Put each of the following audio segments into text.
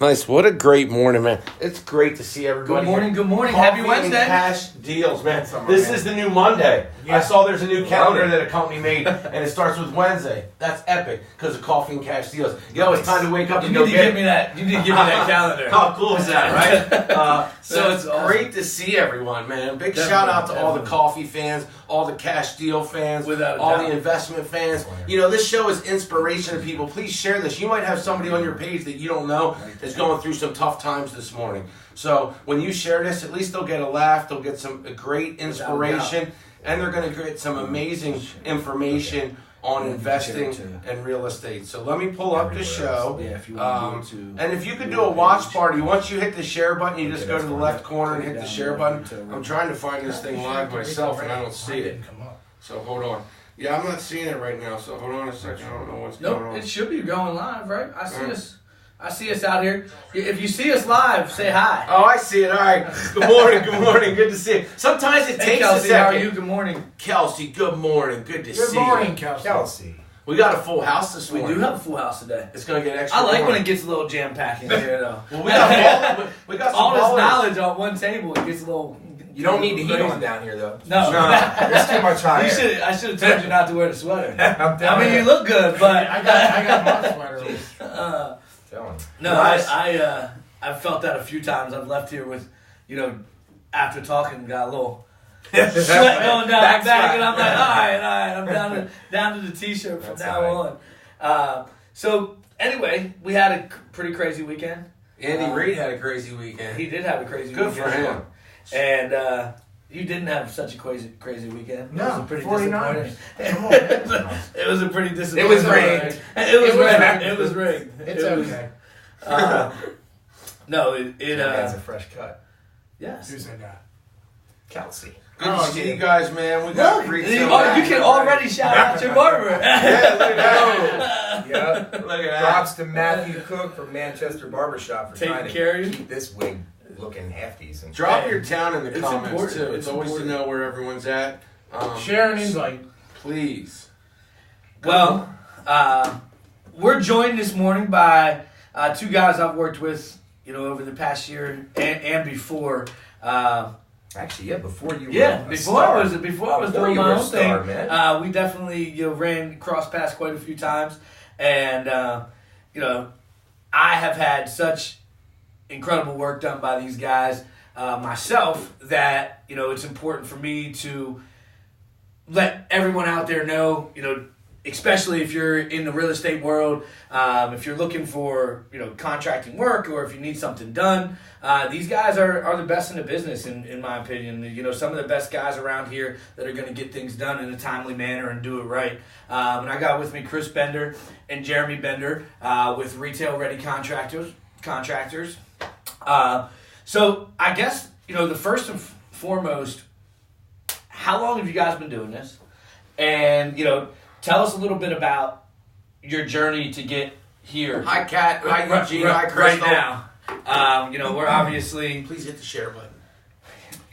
Nice. What a great morning, man. It's great to see everybody. Good morning, here. good morning. Coffee Happy Wednesday. and cash deals, man. This is the new Monday. Yeah. I saw there's a new calendar that a company made, and it starts with Wednesday. That's epic because of coffee and cash deals. Yo, it's time to wake up and go get it. You need to give me that calendar. How cool is that, right? So it's awesome. great to see everyone, man. Big shout out to all the coffee fans, all the cash deal fans, Without a all doubt. the investment fans. You know, this show is inspiration to people. Please share this. You might have somebody on your page that you don't know that's going through some tough times this morning. So when you share this, at least they'll get a laugh, they'll get some great inspiration, and they're going to get some amazing information on investing and real estate. So let me pull up the show. Yeah, if you want to And if you could do a watch party, once you hit the share button, you just go to the left corner and hit the share button. I'm trying to find this thing live myself and I don't see it. So hold on. Yeah, I'm not seeing it right now, so hold on a second. I don't know what's going on. It should be going live, right? I see us out here. If you see us live, say hi. Oh, I see it. All right. Good morning. Good morning. Good to see you. Sometimes it takes Kelsey, a second. how are you? Good morning. Kelsey, good morning. Good to see you. Good morning, Kelsey. We got a full house this We morning. do have a full house today. It's going to get extra. I like when morning. it gets a little jam-packed in here, though. Well, we got some all this ballers. knowledge on one table, it gets a little... You don't need the heat on down here, though. No. There's too much hot air. I should have told you not to wear the sweater. I'm telling I mean, you look good, but... I got my sweater. Telling you. No, Nice. I've felt that a few times. I've left here with, after talking, got a little sweat going down my back, and I'm like, all right, I'm down to the t-shirt from now on. So anyway, we had a pretty crazy weekend. Andy Reid had a crazy weekend. He did have a crazy Good weekend. for him. And you didn't have such a crazy weekend. No, it was a pretty 49ers. disappointing. It was a pretty disappointing. It was rigged. It was rigged. It's okay. No, it That's a fresh cut. yes. Who said that? Kelsey. Good to see you guys, man. We got free You can already shout out your barber. Yeah, look at that. Yep. Look at that. Props to Matthew Cook from Manchester Barbershop for Taking trying to care of you. keep this wig looking hefty. Drop your town in the It's comments, important. too. It's always important. to know where everyone's at. Share an invite. Please. Well, we're joined this morning by two guys I've worked with, over the past year and before. Actually, yeah, before you were Yeah, a before I star. was doing Before you my were a own star, thing, man. we definitely ran cross paths quite a few times, and I have had such incredible work done by these guys myself that it's important for me to let everyone out there know, especially if you're in the real estate world, if you're looking for contracting work or if you need something done, these guys are the best in the business in my opinion. Some of the best guys around here that are going to get things done in a timely manner and do it right. And I got with me Chris Bender and Jeremy Bender with Retail Ready Contractors. So I guess the first and foremost, how long have you guys been doing this? And tell us a little bit about your journey to get here. Hi, Kat. Hi, Eugene. Hi, Right Crystal. now. We're obviously, Please hit the share button.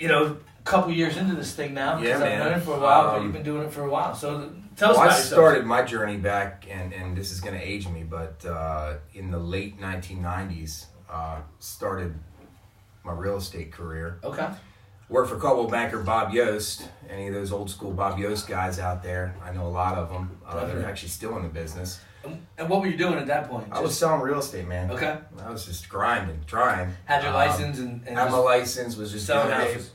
a couple years into this thing now. Yeah, I've man. known it for a while, but you've been doing it for a while. So tell us Well, about I yourself. started my journey back, and this is going to age me, but in the late 1990s, started my real estate career. Okay. Worked for Coldwell banker Bob Yost. Any of those old school Bob Yost guys out there? I know a lot of them. They're actually still in the business. And what were you doing at that point? I was selling real estate, man. Okay. I was just grinding, trying. Had your license and Had my just license, was just selling doing it. houses.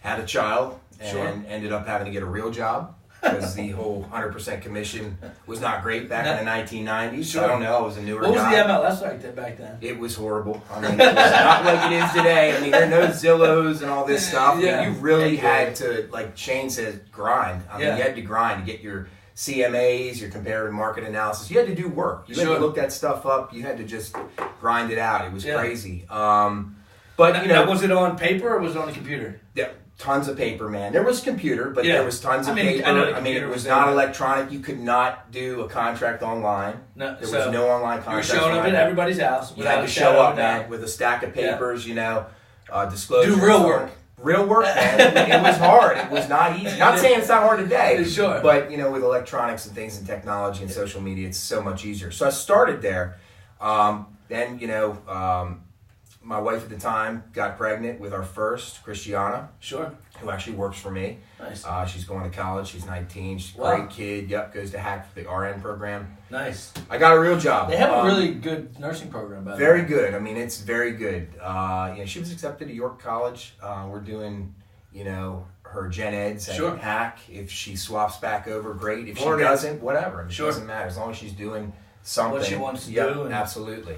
Had a child and Sure. ended up having to get a real job because the whole 100% commission was not great back in the 1990s. Sure. I don't know. I was a newer What was guy. the MLS like that back then? It was horrible. I mean, it was not like it is today. I mean, there are no Zillows and all this stuff. Yeah. You really had to, like Shane says, grind. I mean, Yeah. you had to grind to get your CMAs, your comparative market analysis. You had to do work. You had Sure. to look that stuff up. You had to just grind it out. It was Yeah. crazy. But, Now, was it on paper or was it on the computer? yeah, tons of paper, man. There was computer, but Yeah. there was tons of I paper. know the I mean, computer it was was there, not but- electronic. You could not do a contract online. No, There so was no online you were contract. showing up at everybody's house. You without had a to shadow show of up, a doubt. man, with a stack of papers, disclosure. Do real work. Real work, man. It was hard. It was not easy. Not saying it's not hard today. Sure. But, with electronics and things and technology and social media, it's so much easier. So I started there. Then, my wife at the time got pregnant with our first, Christiana. Sure. Who actually works for me. Nice. She's going to college. She's 19. She's a Wow. great kid. Yep, goes to Hack for the RN program. Nice. I got a real job. They have a really good nursing program, by the way. Very good. I mean, it's very good. She was accepted to York College. We're doing, her gen eds at Hack. If she swaps back over, great. If she doesn't, whatever. It doesn't matter as long as she's doing something. What she wants to do. And... Absolutely.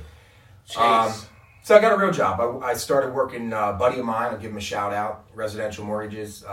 So I got a real job. I started working, a buddy of mine, I'll give him a shout out, Residential Mortgages,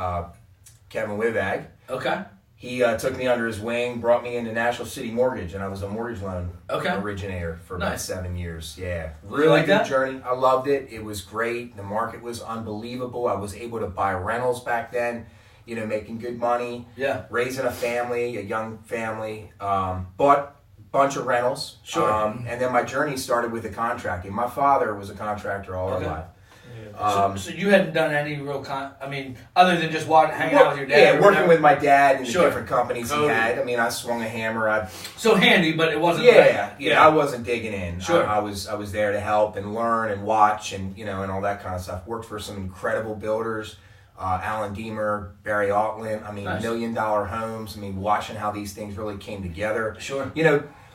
Kevin Wivag. Okay. He took me under his wing, brought me into National City Mortgage, and I was a mortgage loan originator for about 7 years. Yeah. Really good journey. I loved it. It was great. The market was unbelievable. I was able to buy rentals back then, making good money. Yeah. Raising a family, a young family. Bought bunch of rentals. Sure. And then my journey started with the contracting. My father was a contractor all our life. So you hadn't done any real other than just hanging out with your dad? Yeah, working with my dad in the different companies he had. I mean, I swung a hammer. So handy, but it wasn't... Yeah, I wasn't digging in. Sure. I was there to help and learn and watch and, and all that kind of stuff. Worked for some incredible builders. Alan Deemer, Barry Altland. I mean, $1 million homes. I mean, watching how these things really came together. Sure.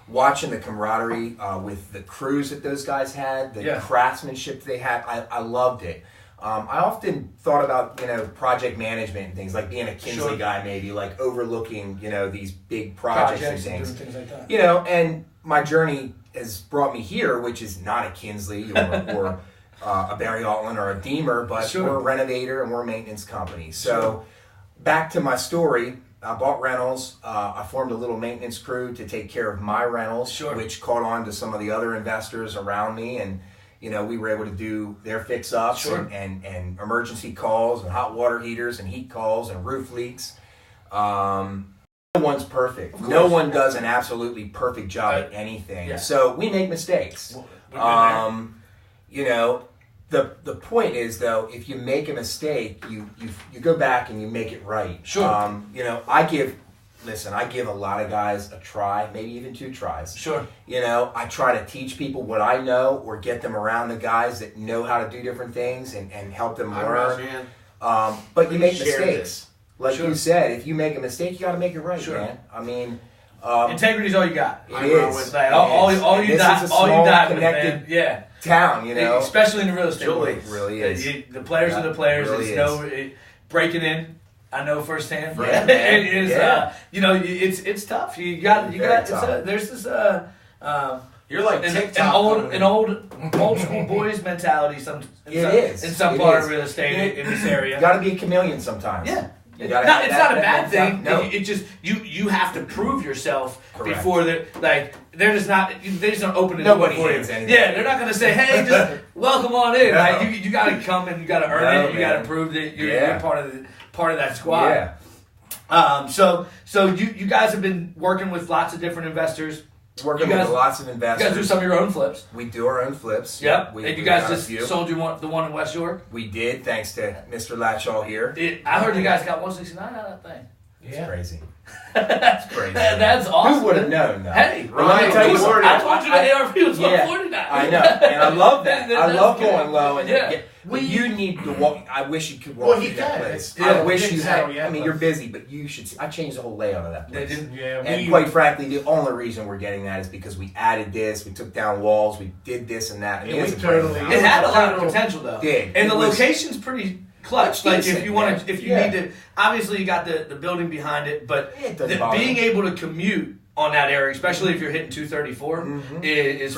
Watching the camaraderie with the crews that those guys had, the craftsmanship they had, I loved it. I often thought about, project management and things, like being a Kinsley guy maybe, like overlooking, these big projects and things like that. And my journey has brought me here, which is not a Kinsley or a Barry Altland or a Deemer, but we're a renovator and we're a maintenance company. So back to my story. I bought rentals. I formed a little maintenance crew to take care of my rentals, which caught on to some of the other investors around me. And, we were able to do their fix-ups and emergency calls and hot water heaters and heat calls and roof leaks. No one's perfect. No one does an absolutely perfect job at anything. Yeah. So we make mistakes. The point is, though, if you make a mistake, you go back and you make it right. Sure. I give a lot of guys a try, maybe even 2 tries. Sure. I try to teach people what I know or get them around the guys that know how to do different things and help them learn. But you make mistakes. Like you said, if you make a mistake, you got to make it right, man. I mean... integrity's all you got. It is. All you got, connected man. Town, especially in the real estate world. It really is. The players are the players. Really breaking in. I know firsthand. Yeah, it is. It's tough. You got. There's this. You're like an old school boys mentality. In some part of real estate in this area. You got to be a chameleon sometimes. Yeah. It's not a bad thing. No. It just you have to prove yourself before they're just not open the door for you. Yeah, they're not gonna say, hey, just welcome on in. Like, you gotta come and you gotta earn it. You gotta prove that you're part of that squad. Yeah. So you guys have been working with lots of different investors. Working with lots of investors. You guys do some of your own flips. We do our own flips. Yep. And you guys just sold the one in West York? We did, thanks to Mr. Latchall here. I heard you guys got 169 out of that thing. It's crazy. That's crazy. That's awesome. Who would have known that? Hey, let me tell you something. I told you the ARP was 149. I know, and I love that. I love going low. And you need to walk. I wish you could walk through that place. I wish you had. I mean, you're busy, but you should. I changed the whole layout of that place. And quite frankly, the only reason we're getting that is because we added this, we took down walls, we did this and that. It had a lot of potential though. And the location's pretty clutch. Like if you want to, if you need to, obviously you got the building behind it, but being able to commute on that area, especially if you're hitting 234, is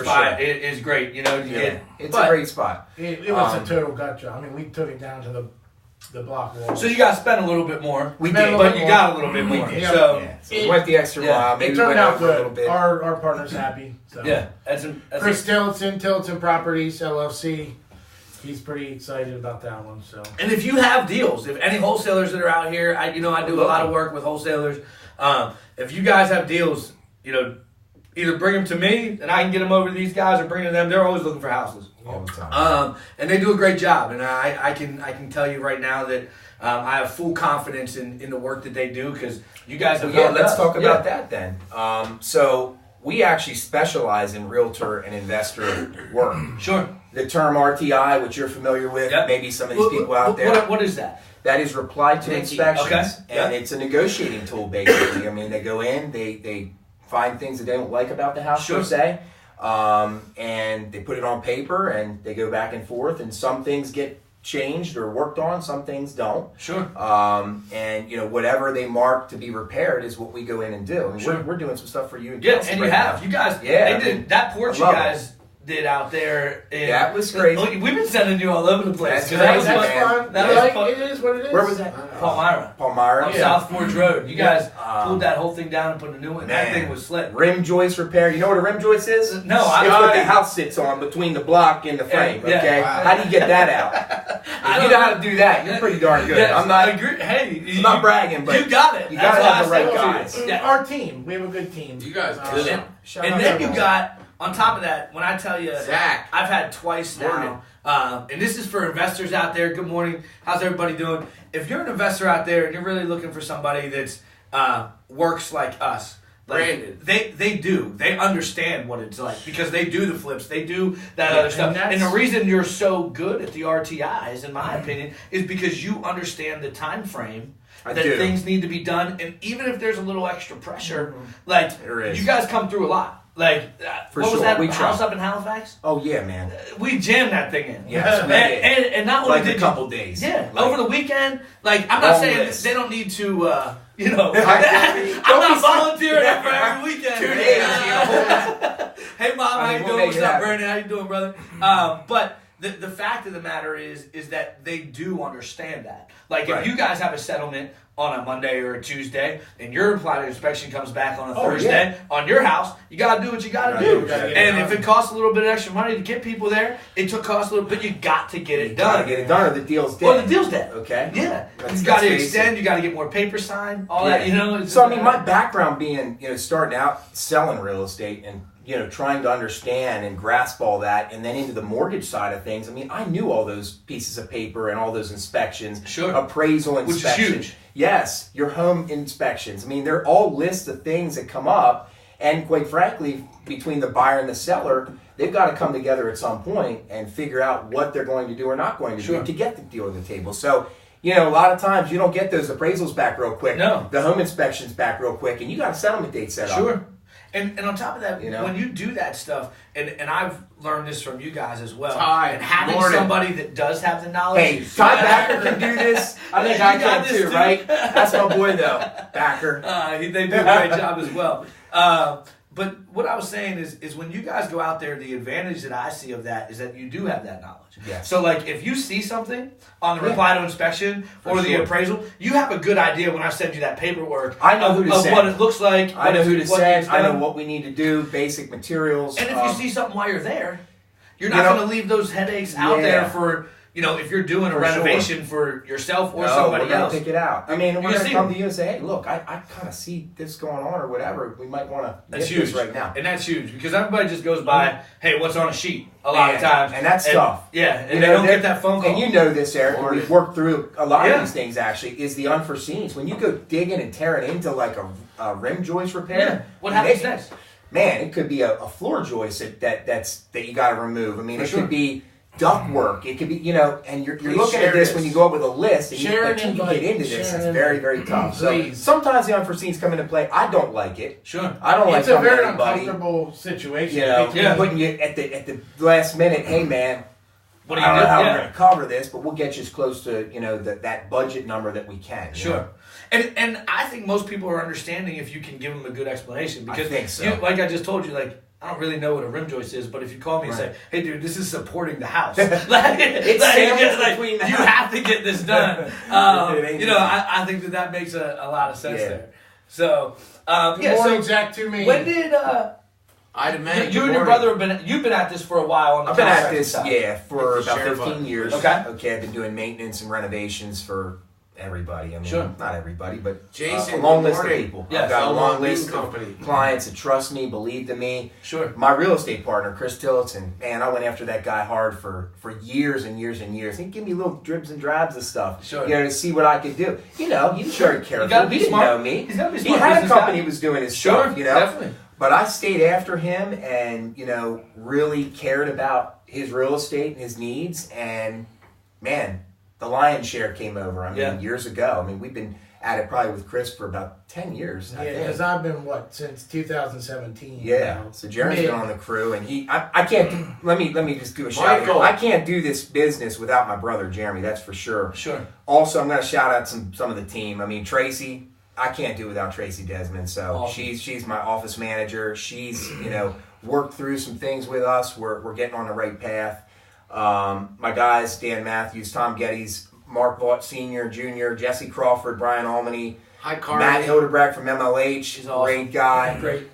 great. It's a great spot. It was a total gut job. I mean, we took it down to the block wall. So you guys spent a little bit more. We did, but you got a little bit more. So we went the extra mile. It turned out good. Our partner's happy. So. Yeah, Chris Tillotson Properties LLC. He's pretty excited about that one. So, and if you have deals, if any wholesalers that are out here, I do a lot of work with wholesalers. If you guys have deals, either bring them to me and I can get them over to these guys, or bring them to them. They're always looking for houses all the time. and they do a great job. And I can tell you right now that I have full confidence in the work that they do, because you guys have helped let's us. talk about that then. So we actually specialize in realtor and investor work. Sure. The term RTI, which you're familiar with, maybe some of these people out there. What is that? That is reply to inspections. Okay. And it's a negotiating tool, basically. I mean, they go in, they find things that they don't like about the house, per se, and they put it on paper, and they go back and forth, and some things get changed or worked on, some things don't. Sure. And whatever they mark to be repaired is what we go in and do. And Sure. we're doing some stuff for you. Yeah, and you have. You guys, they did that porch you guys did out there. That was crazy. We've been sending you all over the place. That's That was crazy, fun. man. That was fun. It is what it is. Where was that? Palmyra. Palmyra. On South Forge Road. You guys Yeah. pulled that whole thing down and put a new one. That thing was slick. Rim joist repair. You know what a rim joist is? No, It's what the house sits on between the block and the frame. Yeah. Okay, Wow. how do you get that out? If you know how to do that, you're pretty darn good. Yes, I'm not. I agree. Hey, I'm not bragging, but you got it. you That's gotta why have the I right said it. guys. Yeah. Our team. We have a good team. You guys kill it. Shout And out then to you them. got, on top of that, when I tell you, Zach. I've had twice now, and this is for investors out there. Good morning. How's everybody doing? If you're an investor out there and you're really looking for somebody that's works like us, Branded. They do. They understand what it's like, because they do the flips. They do that other stuff. that's- And the reason you're so good at the RTIs, in my opinion, is because you understand the time frame I that do. things need to be done. And even if there's a little extra pressure, like, There is. you guys come through a lot. Like, For what was sure. that We house try. up in Halifax? Oh yeah, man. We jammed that thing in. Yes, we did. And not only Like did a couple days. yeah, Like, over the weekend. Like, I'm not Long saying list. they don't need to, I'm Don't not be volunteering so- for every weekend. 2 days, Hey, Mom, how you we'll doing? make What's it up, happen. Brandon? How you doing, brother? But the fact of the matter is that they do understand that. Like, Right. if you guys have a settlement on a Monday or a Tuesday, and your implied inspection comes back on a Oh, Thursday yeah. on your house, you gotta do what you gotta Gotta do. do what you gotta And do. if it costs a little bit of extra money to get people there, it costs a little bit. You got to get it You done. gotta get it done, or the deal's dead. Or the deal's dead. Okay. Yeah, That's- you got to that's basic. extend. You got to get more paper signed. All that, you know. So I mean, my background being, starting out selling real estate and trying to understand and grasp all that, and then into the mortgage side of things. I mean, I knew all those pieces of paper and all those inspections, Sure. appraisal Which is inspections. huge. Yes, your home inspections. I mean, they're all lists of things that come up, and quite frankly, between the buyer and the seller, they've got to come together at some point and figure out what they're going to do or not going to Sure. do to get the deal to the table. So. A lot of times you don't get those appraisals back real quick. No. The home inspections back real quick, and you got a settlement date set up. Sure. And on top of that, You know? when you do that stuff, and I've learned this from you guys as well, Ty, and having morning. somebody that does have the knowledge. Hey, Ty Backer can do this. I think You I got can this too, too. right? That's my boy, though. Backer. They do a great job as well. But what I was saying is when you guys go out there, the advantage that I see of that is that you do have that knowledge. Yes. So, like, if you see something on the Yeah. reply to inspection or the sure. appraisal, you have a good idea when I send you that paperwork. I know of, who to of send. what it looks like. I know who to what send. needs I know done. what we need to do, basic materials. And if you see something while you're there, you're not You know- going to leave those headaches out Yeah. there for, if you're doing a For renovation for yourself or no, somebody we're gonna else. pick it out. I mean, we're You going see to come them. to you and say, hey, look, I kind of see this going on or whatever. We might want to That's get huge this right now. and that's huge because everybody just goes by, hey, what's on a sheet? A lot of Man, times, and that's tough. Yeah, and You they know, don't there- get that phone call. And you know this, Eric, and we've worked through a lot Yeah. of these things actually, is the unforeseens. When you go digging and tearing into like a rim joist repair, yeah. What I mean, happens it- next? Man, it could be a floor joist that you got to remove. I mean, For it sure. could be duct work. It could be, and you're Please looking share at this this. when you go up with a list, and Share until and you invite. get into this, Share it's and very, invite. very tough. So Please. sometimes the unforeseens come into play. I don't like it. Sure. I don't like It's a coming to very anybody. uncomfortable situation. Yeah. Putting you at the last minute. Hey, man. What do I you don't do? know how Yeah. we're going to cover this, but we'll get you as close to that budget number that we can. you Sure. know? And I think most people are understanding if you can give them a good explanation because think so. like I just told you, like I don't really know what a rim joist is, but if you call me and say, Right. "Hey, dude, this is supporting the house," It's just between the you house. have to get this done. It ain't easy. I think that makes a lot of sense Yeah. there. So, Good yeah. morning, So Jack. To me. when did I demand you and your brother you've been at this for a while on the I've been at contracting this, side. for Like the about share 15 button. years. Okay. Okay, I've been doing maintenance and renovations for everybody. I mean, Sure. not everybody, but Jason, a long good list of morning. people. Yes. I've got a Belmont long Lean list Company. of clients that trust me, believed in me. Sure. My real estate partner, Chris Tillotson, man, I went after that guy hard for years and years and years. He'd give me little dribs and drabs of stuff, Sure. to see what I could do. He was very careful. You gotta be He didn't smart. know me. He's gotta be He smart had a business company guy. he was doing his Sure, stuff, definitely. But I stayed after him and, really cared about his real estate and his needs. And, man, the lion's share came over. Years ago. we've been at it probably with Chris for about 10 years. I Yeah, think. because I've been since 2017. Yeah. So Jeremy's been on the crew, and I can't do. Let me just do a shout out. Michael. I can't do this business without my brother Jeremy. That's for sure. Sure. Also, I'm going to shout out some of the team. Tracy. I can't do it without Tracy Desmond. So Awesome. she's my office manager. She's worked through some things with us. We're getting on the right path. My guys, Dan Matthews, Tom Geddes, Mark Vaught Sr., Jr., Jesse Crawford, Brian Almany, Hi, Carly. Matt Hildebrand from MLH, He's awesome. great guy. Great.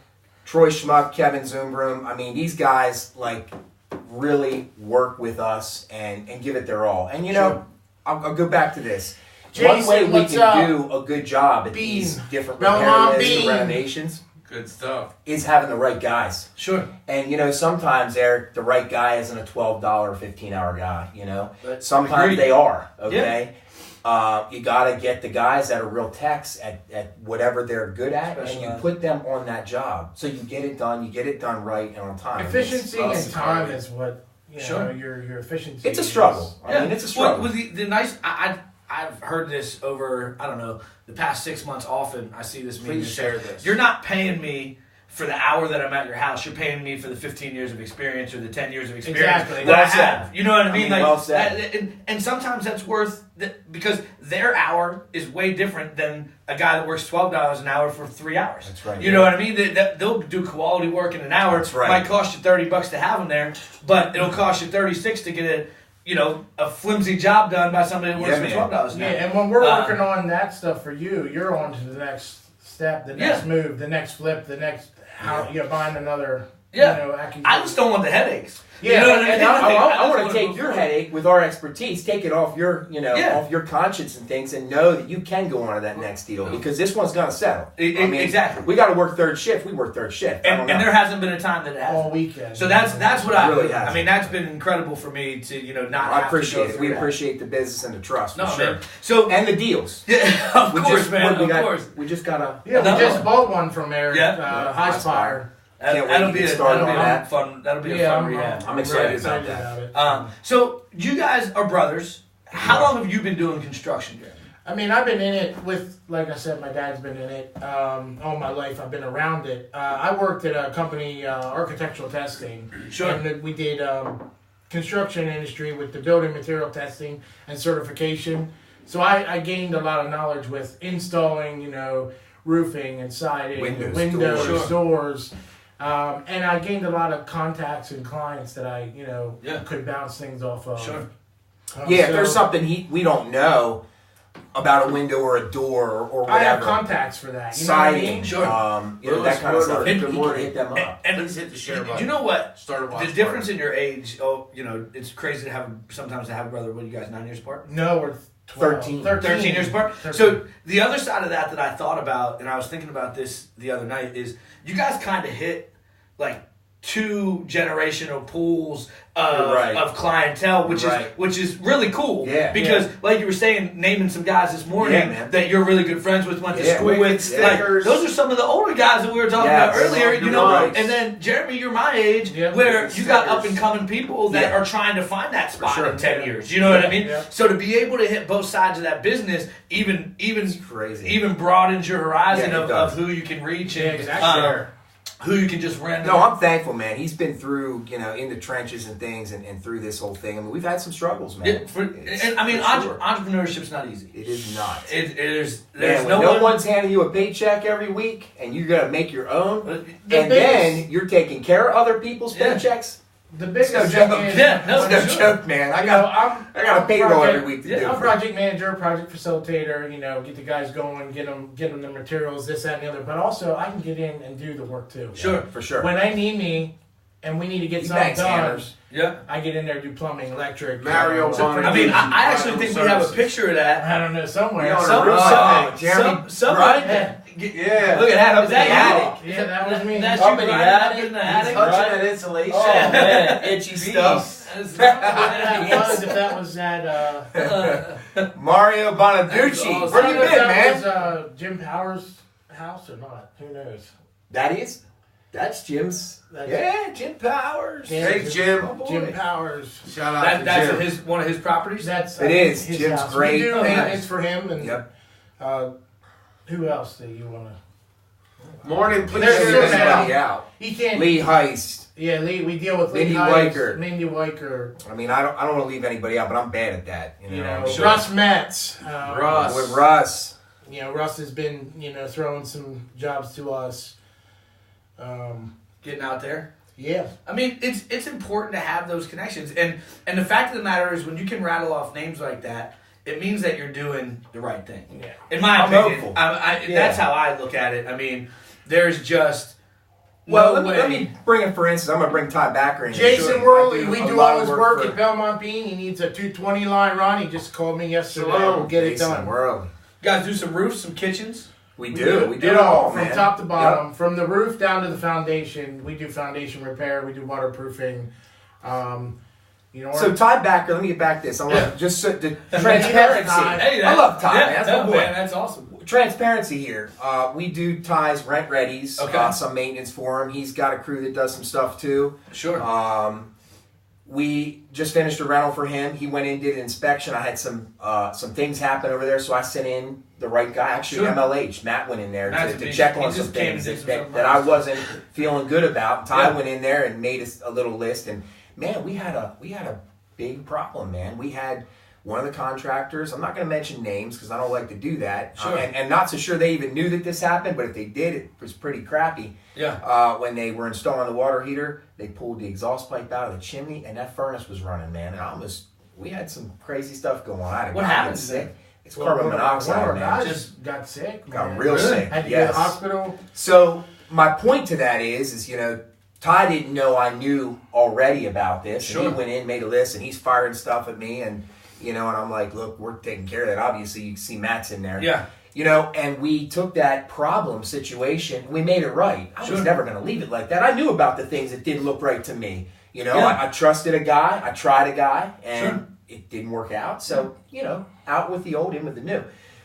Troy Schmuck, Kevin Zoombroom. These guys really work with us and give it their all. And Sure. I'll go back to this. Jason, One way we what's can up? do a good job at Bean. these different Belmont repair lists and Bean. renovations Good stuff. is having the right guys. Sure. And sometimes Eric, the right guy isn't a $12 15-hour guy. But Sometimes agreed. they are. Okay. You got to get the guys that are real techs at whatever they're good at, and you Specialized. put them on that job so you get it done. You get it done right and on time. Efficiency It's and time is what Sure. your efficiency. It's a is. struggle. It's a struggle. Well, the nice, I've heard this over, I don't know, the past 6 months often. I see this meeting. Please share this. You're not paying me for the hour that I'm at your house. You're paying me for the 15 years of experience or the 10 years of experience Exactly. that I Well said. have. You know what I mean? well said. And sometimes that's worth, because their hour is way different than a guy that works $12 an hour for 3 hours. That's right. You know what I mean? They'll do quality work in an hour. That's right. Might cost you $30 to have them there, but it'll cost you $36 to get a flimsy job done by somebody that works Yeah, for man. $12 an Yeah, hour. and when we're working on that stuff for you, you're on to the next step, the next Yeah. move, the next flip, the next buying another. Yeah. I just don't want the headaches. Yeah, you know what I And mean? I want just to take your headache with our expertise, take it off your, Yeah. off your conscience and things, and know that you can go on to that next deal because this one's going to settle. Exactly. We got to work third shift. We work third shift. I don't And know. there hasn't been a time that it hasn't. all weekend. So that's what Really has. that's been incredible for me to not I have appreciate to it. go We through that. appreciate the business and the trust. No, for sure. man. So And the deals. yeah, of We course, just, man. we Of got- course. We just got to. yeah, No. we just bought one from Eric. Yeah. High Spire. Can't wait That'll to be get a started on that'll be a that. fun. That'll be a Yeah, fun rehab. I'm excited really about excited that. about it. So you guys are brothers. How long have you been doing construction, Jeremy? I've been in it like I said, my dad's been in it all my life. I've been around it. I worked at a company, architectural testing. Sure. And we did construction industry with the building material testing and certification. So I gained a lot of knowledge with installing, roofing and siding, Windows, doors. And I gained a lot of contacts and clients that I, Yeah. could bounce things off of. Sure. Yeah, if so there's something we don't know about a window or a door or whatever. I have contacts for that. You know what I siding, mean? Sure. that kind of stuff. And- You can hit them up. And Please hit the share button. you know what? Start a watch The difference in your age. It's crazy to have sometimes to have a brother. What are you guys 9 years apart? No, we're 12, 13. 13 years apart. 13. So the other side of that I thought about, and I was thinking about this the other night, is you guys kind of hit like 2 generational pools Right. of clientele, which Right. is really cool. Yeah. Because like you were saying, naming some guys this morning Yeah, man. that you're really good friends with, went to Yeah. school Wicked with. Like, stickers. those are some of the older guys that we were talking about Yes. earlier. You're You know, right. and then Jeremy, you're my age, Yeah. where Wicked you got stickers. up and coming people that Yeah. are trying to find that spot sure. in 10 years. You know what I mean? Yeah. So to be able to hit both sides of that business, even crazy. even broadens your horizon Yeah, it of does. who you can reach and Yeah, exactly. who you can just random. No, I'm thankful, man. He's been through, in the trenches and things and through this whole thing. We've had some struggles, man. Entrepreneurship's not easy. It is not. There's Man, no when no one. one's handing you a paycheck every week and you got to make your own, The and biggest- then you're taking care of other people's Yeah. paychecks. The biggest no thing joke. is, Yeah, no, It's no sure. joke, man. I you know, got a I'm payroll project- every week to yeah, do. I'm project manager, project facilitator. Get the guys going, get them the materials, this, that, and the other. But also, I can get in and do the work too. Sure. For sure. When I need me, and we need to get He something bangs done. hammers. Yeah. I get in there, do plumbing, electric. Mario Bonner. I mean, I actually think we have a picture of that. I don't know, somewhere. Yeah, Oh, Jeremy, Somebody. Yeah. Yeah. Look at that up Is in that the you? attic. Yeah, that was me. That's Up you in the grinding up attic. in the He's attic, touching right? that insulation. Oh man, itchy Beast. stuff. If that was at Mario Bonaducci. Awesome. Where you if been, that man? was Jim Powers' house or not. Who knows? That's Jim's. That's- Yeah, Jim Powers. Yeah. Hey, Jim. Oh, boy. Jim Powers. Shout out to That's Jim. one of his properties. That's It is. his Jim's house. great. We do Oh, nice. maintenance for him, and Yep. who else do you want to? Morning, please. There's share your this man. out. Anybody out. He can't. Lee Heist. Yeah, Lee. We deal with Mindy Lee Heights, Weicker. Mindy Weicker. I mean, I don't want to leave anybody out, but I'm bad at that. You know, Sure. Russ Metz. Russ. With Russ. You know, Russ has been throwing some jobs to us. Getting out there. Yeah. I mean, it's important to have those connections, and the fact of the matter is, when you can rattle off names like that, it means that you're doing the right thing. Yeah. In my I'm opinion, hopeful. Yeah. That's how I look at it. I mean, there's just Well, no let way. me bring in, for instance, I'm going to bring Ty Backer in. Jason Sure. Worley, I we a do lot all of his work for at Belmont Bean. He needs a 220 line run. He just called me yesterday. Shalom, We'll get it Jason done. Worley. guys do some roofs, some kitchens. We do it it all, from man. top to bottom, from the roof down to the foundation. We do foundation repair. We do waterproofing. So Ty Backer, let me get back to this. I want just the transparency. Hey, I love Ty. Yeah, man. That's no, my boy. man, that's awesome. Transparency here. We do Ty's rent readies. Okay. Some maintenance for him. He's got a crew that does some stuff too. Sure. We just finished a rental for him. He went in, did an inspection. I had some things happen over there, so I sent in the right guy. Actually, Sure. MLH, Matt went in there That's to amazing. check He on some just came things and did that, some that I stuff. wasn't feeling good about. Ty Yeah. went in there and made us a little list, and man, we had a big problem, man. We had one of the contractors. I'm not going to mention names because I don't like to do that. Sure. And not so sure they even knew that this happened, but if they did, it was pretty crappy. Yeah. When they were installing the water heater, they pulled the exhaust pipe out of the chimney, and that furnace was running, man. And we had some crazy stuff going on. I had a What guy happens get sick. then? It's carbon One of monoxide, our man. guys Just got sick. got man. real Really? sick. Had to go to Yes. the hospital. So my point to that is Ty didn't know I knew already about this. Sure. And he went in, made a list, and he's firing stuff at me, and and I'm like, look, we're taking care of that. Obviously, you can see Matt's in there. Yeah. And we took that problem situation, we made it right. I was Sure. never going to leave it like that. I knew about the things that didn't look right to me. Yeah. I trusted a guy, I tried a guy, and Sure. it didn't work out. So, out with the old, in with the new.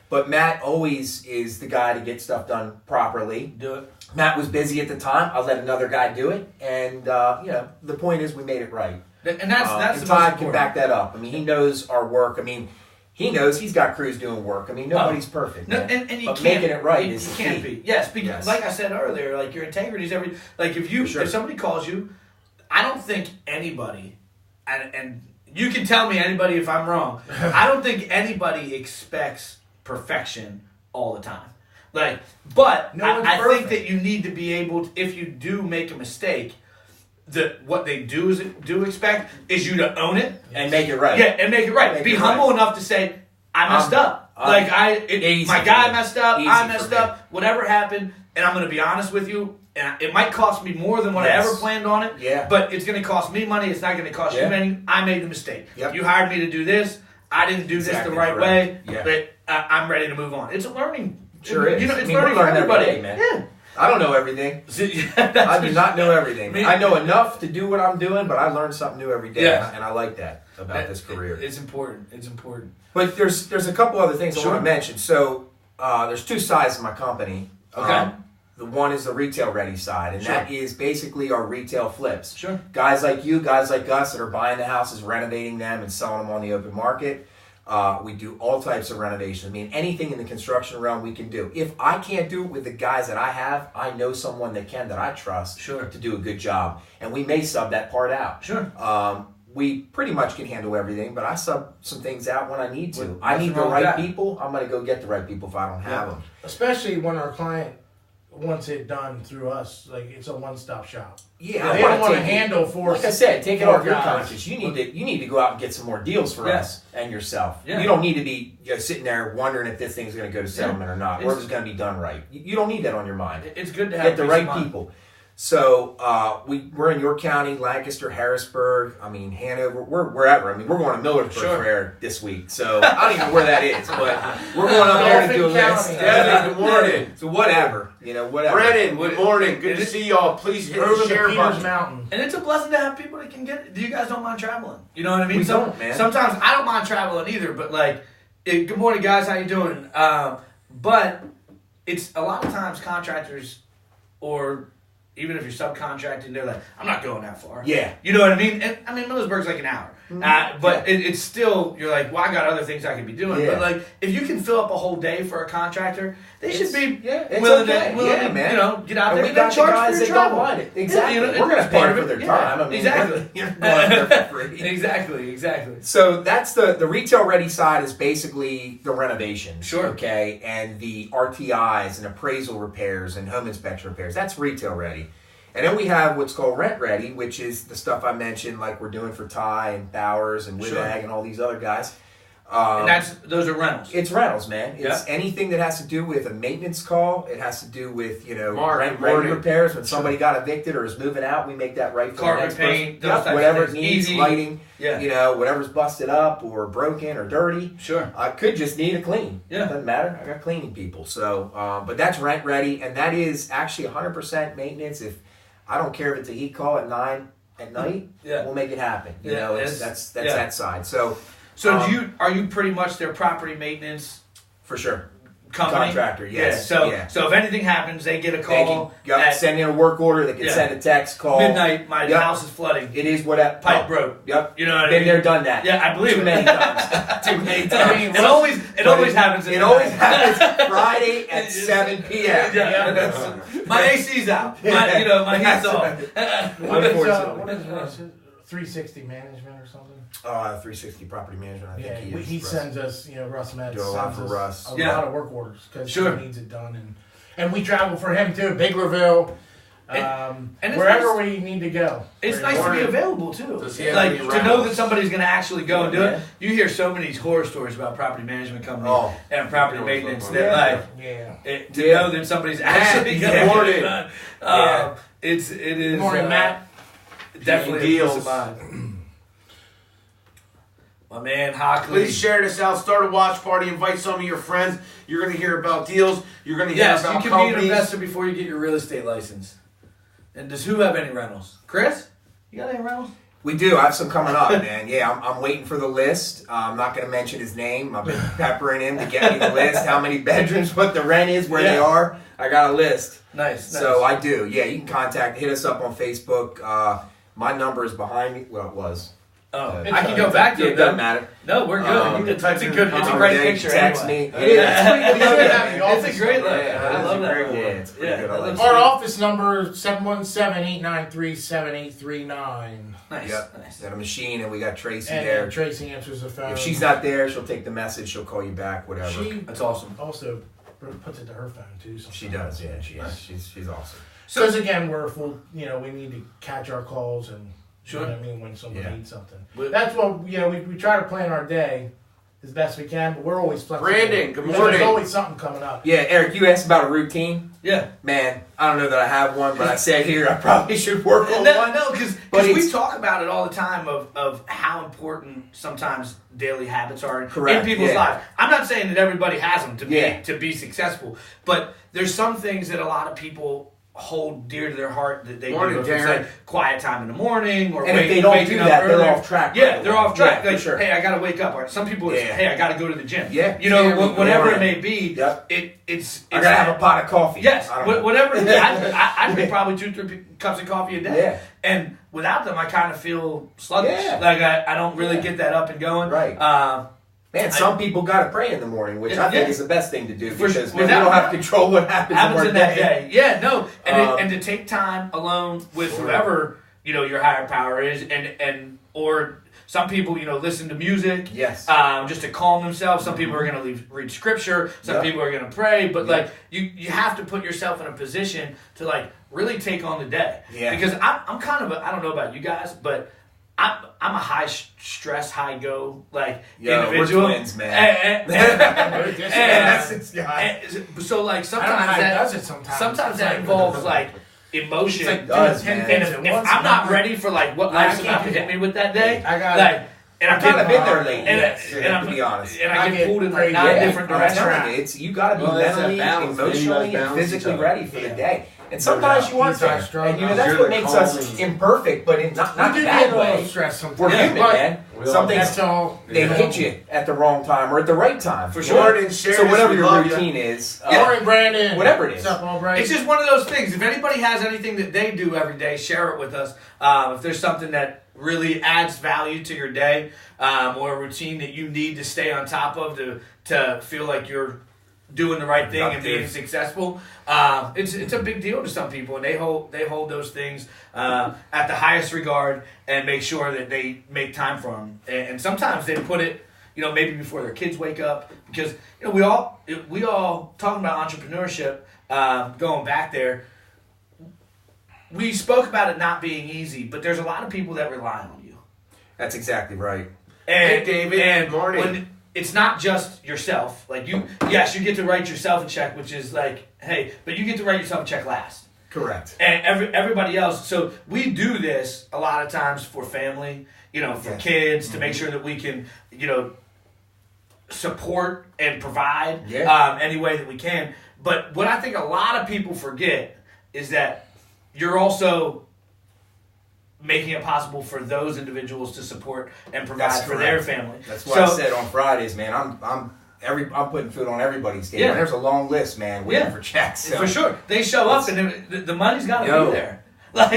But Matt always is the guy to get stuff done properly. Do it. Matt was busy at the time. I let another guy do it. And, the point is we made it right. And that's and the most Todd important. can back that up. I mean, he knows our work. I mean, he knows he's got crews doing work. I mean, nobody's perfect. No, man. and you but can't, making it right you, is you the can't key. be. Yes, because Yes. like I said earlier, like your integrity is every. Like if Sure. if somebody calls you, I don't think anybody, and you can tell me anybody if I'm wrong. I don't think anybody expects perfection all the time. Like, but No one's I think perfect. that you need to be able to, if you do make a mistake, what they do expect is you to own it. And make it right. Yeah, and make it right. Make Be it humble right. enough to say, I messed up. Easy My for guy me. messed up. Easy I for messed me. up. Whatever happened, and I'm going to be honest with you. And it might cost me more than what I Yes. ever planned on it. Yeah. But it's going to cost me money. It's not going to cost Yeah. you any. I made the mistake. Yep. You hired me to do this. I didn't do this Exactly the right correct. way. Yeah. But I'm ready to move on. It's a learning. Sure is. It's I mean, learning we for learn every everybody. day, man. Yeah. I don't know everything. I do not know everything. Me- I know enough to do what I'm doing, but I learn something new every day, Yeah. and I like that about this career. It's important. It's important. But there's a couple other things I Sure. want to mention. So there's two sides of my company. Okay. The one is the retail ready side, and Sure. that is basically our retail flips. Sure. Guys like you, guys like us that are buying the houses, renovating them, and selling them on the open market. We do all types of renovations. I mean, anything in the construction realm we can do. If I can't do it with the guys that I have, I know someone that can, that I trust Sure. to do a good job. And we may sub that part out. Sure. We pretty much can handle everything, but I sub some things out when I need to. Well, I need nothing the wrong with right that. people. I'm going to go get the right people if I don't have them. Especially when our client wants it done through us. Like, it's a one-stop shop. Yeah, They don't want to handle four. Like I said, take it four off your guys. conscience. You need to go out and get some more deals for Yeah. us and yourself. Yeah. You don't need to be sitting there wondering if this thing's going to go to settlement or not, or if It's- it's going to be done right. You don't need that on your mind. It's good to have Get the peace right of mind. people. So we're in York County, Lancaster, Harrisburg. I mean Hanover. We're wherever. I mean we're going to Millersburg for air this week. So I don't even know where that is, but we're going up there to do a list. Devin, good morning. So whatever, whatever. Brennan, good morning. Good to see y'all. Please hit the share button. Mountain. And it's a blessing to have people that can get it. You guys don't mind traveling. You know what I mean? We don't, man. Sometimes I don't mind traveling either, but good morning, guys. How you doing? But it's a lot of times contractors, or even if you're subcontracting, they're like, I'm not going that far. Yeah. You know what I mean? And I mean, Millersburg's like an hour. But it's still, you're like, well, I got other things I could be doing. Yeah. But if you can fill up a whole day for a contractor, they should be it's willing okay. to, man. get out And there we and got the charge guys for that your travel. don't mind it. Exactly. Yeah, We're going to it's pay part for of their it. time. I mean, Exactly. you're going there for free. Exactly. So that's the retail ready side is basically the renovation. Sure. Okay. And the RTIs and appraisal repairs and home inspection repairs. That's retail ready. And then we have what's called rent ready, which is the stuff I mentioned, like we're doing for Ty and Bowers and Witag and all these other guys. And those are rentals. It's rentals, man. It's Yeah. anything that has to do with a maintenance call. It has to do with, Mark, rent good morning. repairs. When somebody got evicted or is moving out, we make that right for Carpet the next paint, person. those Yep, types whatever of it things. needs, Easy. lighting, Yeah. whatever's busted up or broken or dirty. Sure. I could just need a clean. Yeah. Doesn't matter. I got cleaning people. So, but that's rent ready, and that is actually 100% maintenance. If I don't care if it's a heat call at 9 at night, Yeah. we'll make it happen. That's yeah. that side. So Are you pretty much their property maintenance for sure. company? Contractor, yes. Yeah. So if anything happens, they get a They call can send in a work order. They can Yeah. send a text, call. midnight. My Yep. house is flooding. It is what Pipe broke. Yep. You know what I Been mean? there, done that. Yeah, I believe Too it. many times. Too many times. It always happens. It always happens Friday at 7 p.m. Yeah. My AC's out. My heat's off. What is 360 management or something? 360 Property Management. I Yeah, think he Russ. sends us, Russ Metz Do a lot sends for us Russ. a Yeah. lot of work orders because Sure. he needs it done, and we travel for him too, Biglerville, And it's wherever nice- we need to go. It's nice to be available too. Does he have Like any to know rentals? that somebody's going to actually go and do Yeah. it. You hear so many horror stories about property management companies Oh. and property maintenance Yeah. that Yeah. to know that somebody's actually going to yeah. get it done. It is. Good morning, Matt. Definitely a Deals. peace of mind. My man Hockley. Please share this out. Start a watch party. Invite some of your friends. You're going to hear about deals. You're going to hear Yes, about you can companies. be an investor before you get your real estate license. And does who have any rentals? Chris, you got any rentals? We do. I have some coming up, man. Yeah, I'm waiting for the list. I'm not going to mention his name. I've been peppering him to get me the list, how many bedrooms, what the rent is, where they Yeah. are. I got a list. Nice. So I do. Yeah, you can hit us up on Facebook. My number is behind me. Well, it was. I can go back to it. it. Doesn't matter. No, we're good. It's a good. It's a Tom great Day picture. Text anyway. me. It is. It's pretty good. It's a great look. Yeah, I love that. great one. Yeah, it's pretty good. I like that it. looks Our good. office number 717-893-7839. Nice. Yep. Nice. Got a machine, and we got Tracy And there. Tracy answers the phone. If she's not there, she'll take the message. She'll call you back. Whatever. She That's awesome. also puts it to her phone too. She does. Yeah, she is. She's awesome. Because again, we're full. We need to catch our calls and Sure. you know what I mean when someone Yeah. needs something. But- That's what we try to plan our day as best we can, but we're always flexible. Brandon, good Because morning. There's always something coming up. Yeah, Eric, you asked about a routine. Yeah. Man, I don't know that I have one, but I said here I probably should work on No, one. because But we it's- talk about it all the time of how important sometimes daily habits are in Correct, people's yeah. lives. I'm not saying that everybody has them Yeah. to be successful, but there's some things that a lot of people hold dear to their heart that they Morning, do. If it's Darren. like quiet time in the morning, or And if they don't waking do up that, they're earlier. off track. Yeah, they're off track. Yeah, like, for sure. hey, I got to wake up. Or some people, it's, Yeah. hey, I got to go to the gym. Yeah. You know, Yeah, whatever yeah. it may be. Yep. It's I gotta have a pot of coffee. Yes, I don't know. whatever. I drink probably 2-3 cups of coffee a day, Yeah. and without them, I kind of feel sluggish. Yeah. Like I don't really Yeah. get that up and going. Right. Man, some people gotta pray in the morning, which I think Yeah. is the best thing to do For- because we without don't have doubt. control what happens Happens in that day. day. Yeah, no, and Um, to take time alone with Sure. whoever your higher power is, and or some people listen to music. Yes. Just to calm themselves. Some people are going to read scripture. Some Yep. people are going to pray. But Yep. like you have to put yourself in a position to like really take on the day. Yeah. Because I'm kind of I don't know about you guys, but I'm a high stress, high go Yo, individual. we're twins, man. And so like I don't know how sometimes he that does it sometimes. sometimes It's that like- involves like emotion. It's like, does, ten man. things And at if once, I'm not man. ready for like what I life's can't about to do hit that. me with that day, I got like, and I'm I've kind of getting been there lately. and I'm to be honest. and I I get get pulled in like crazy. 9 Yeah, different I'm directions. telling you, you got to be Well, that's that mentally, balance, man. You emotionally, guys and balance each physically other. ready for the Yeah. day. And sometimes you aren't He's our there. strong And guy. that's You're what the makes us calming- imperfect, but in not We do a get bad a little way. stressed sometimes. We're human, but man. We all- Something's That's all. they you know. hit you at the wrong time or at the right time. For you sure. know? Jordan, share So this, whatever we your love you. routine is, Morning, Brandon. whatever it is. What's up, Albright? It's just one of those things. If anybody has anything that they do every day, share it with us. If there's something that really adds value to your day, or a routine that you need to stay on top of to feel like you're doing the right thing and being Productive. successful, it's a big deal to some people, and they hold those things at the highest regard and make sure that they make time for them. And sometimes they put it, maybe before their kids wake up, because we all talking about entrepreneurship. Going back there, we spoke about it not being easy, but there's a lot of people that rely on you. That's exactly right. And, Hey, David, and good morning. when it's not just yourself. Like you get to write yourself a check, which is like, hey, but you get to write yourself a check last. Correct. And everybody else. So we do this a lot of times for family, for Yes. kids, to make sure that we can, support and provide any way that we can. But what I think a lot of people forget is that you're also making it possible for those individuals to support and provide That's for their correct. family. That's what I said on Fridays, man. I'm putting food on everybody's table. Yeah. There's a long list, man, waiting for checks. So. For sure. They show up and the money's got to Yo. be there. Like,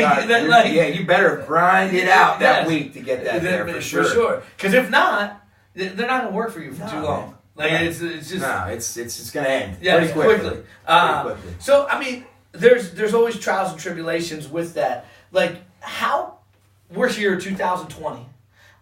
You better grind it out that Yes. week to get that there for sure. For sure. Because if not, they're not going to work for you for too long. Man. Like Yeah. it's just No, it's just gonna end. yeah, pretty quickly. Uh, Pretty quickly. So I mean, there's always trials and tribulations with that. Like how we're here 2020.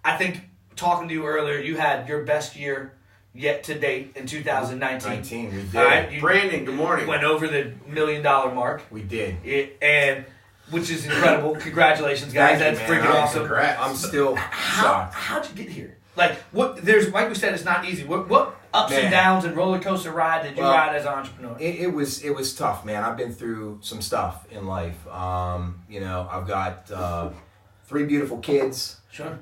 I think talking to you earlier, you had your best year yet to date in 2019. 19, we did. All right, you Brandon, good morning. went over the $1 million mark. We did. And which is incredible. Congratulations, guys. Thank That's you, man. freaking I'm awesome. Congrats. I'm still shocked. How'd you get here? Like what? There's like we said, it's not easy. What ups and Man. downs and roller coaster ride did you Well, ride as an entrepreneur? It was tough, man. I've been through some stuff in life. I've got 3 beautiful kids. Sure.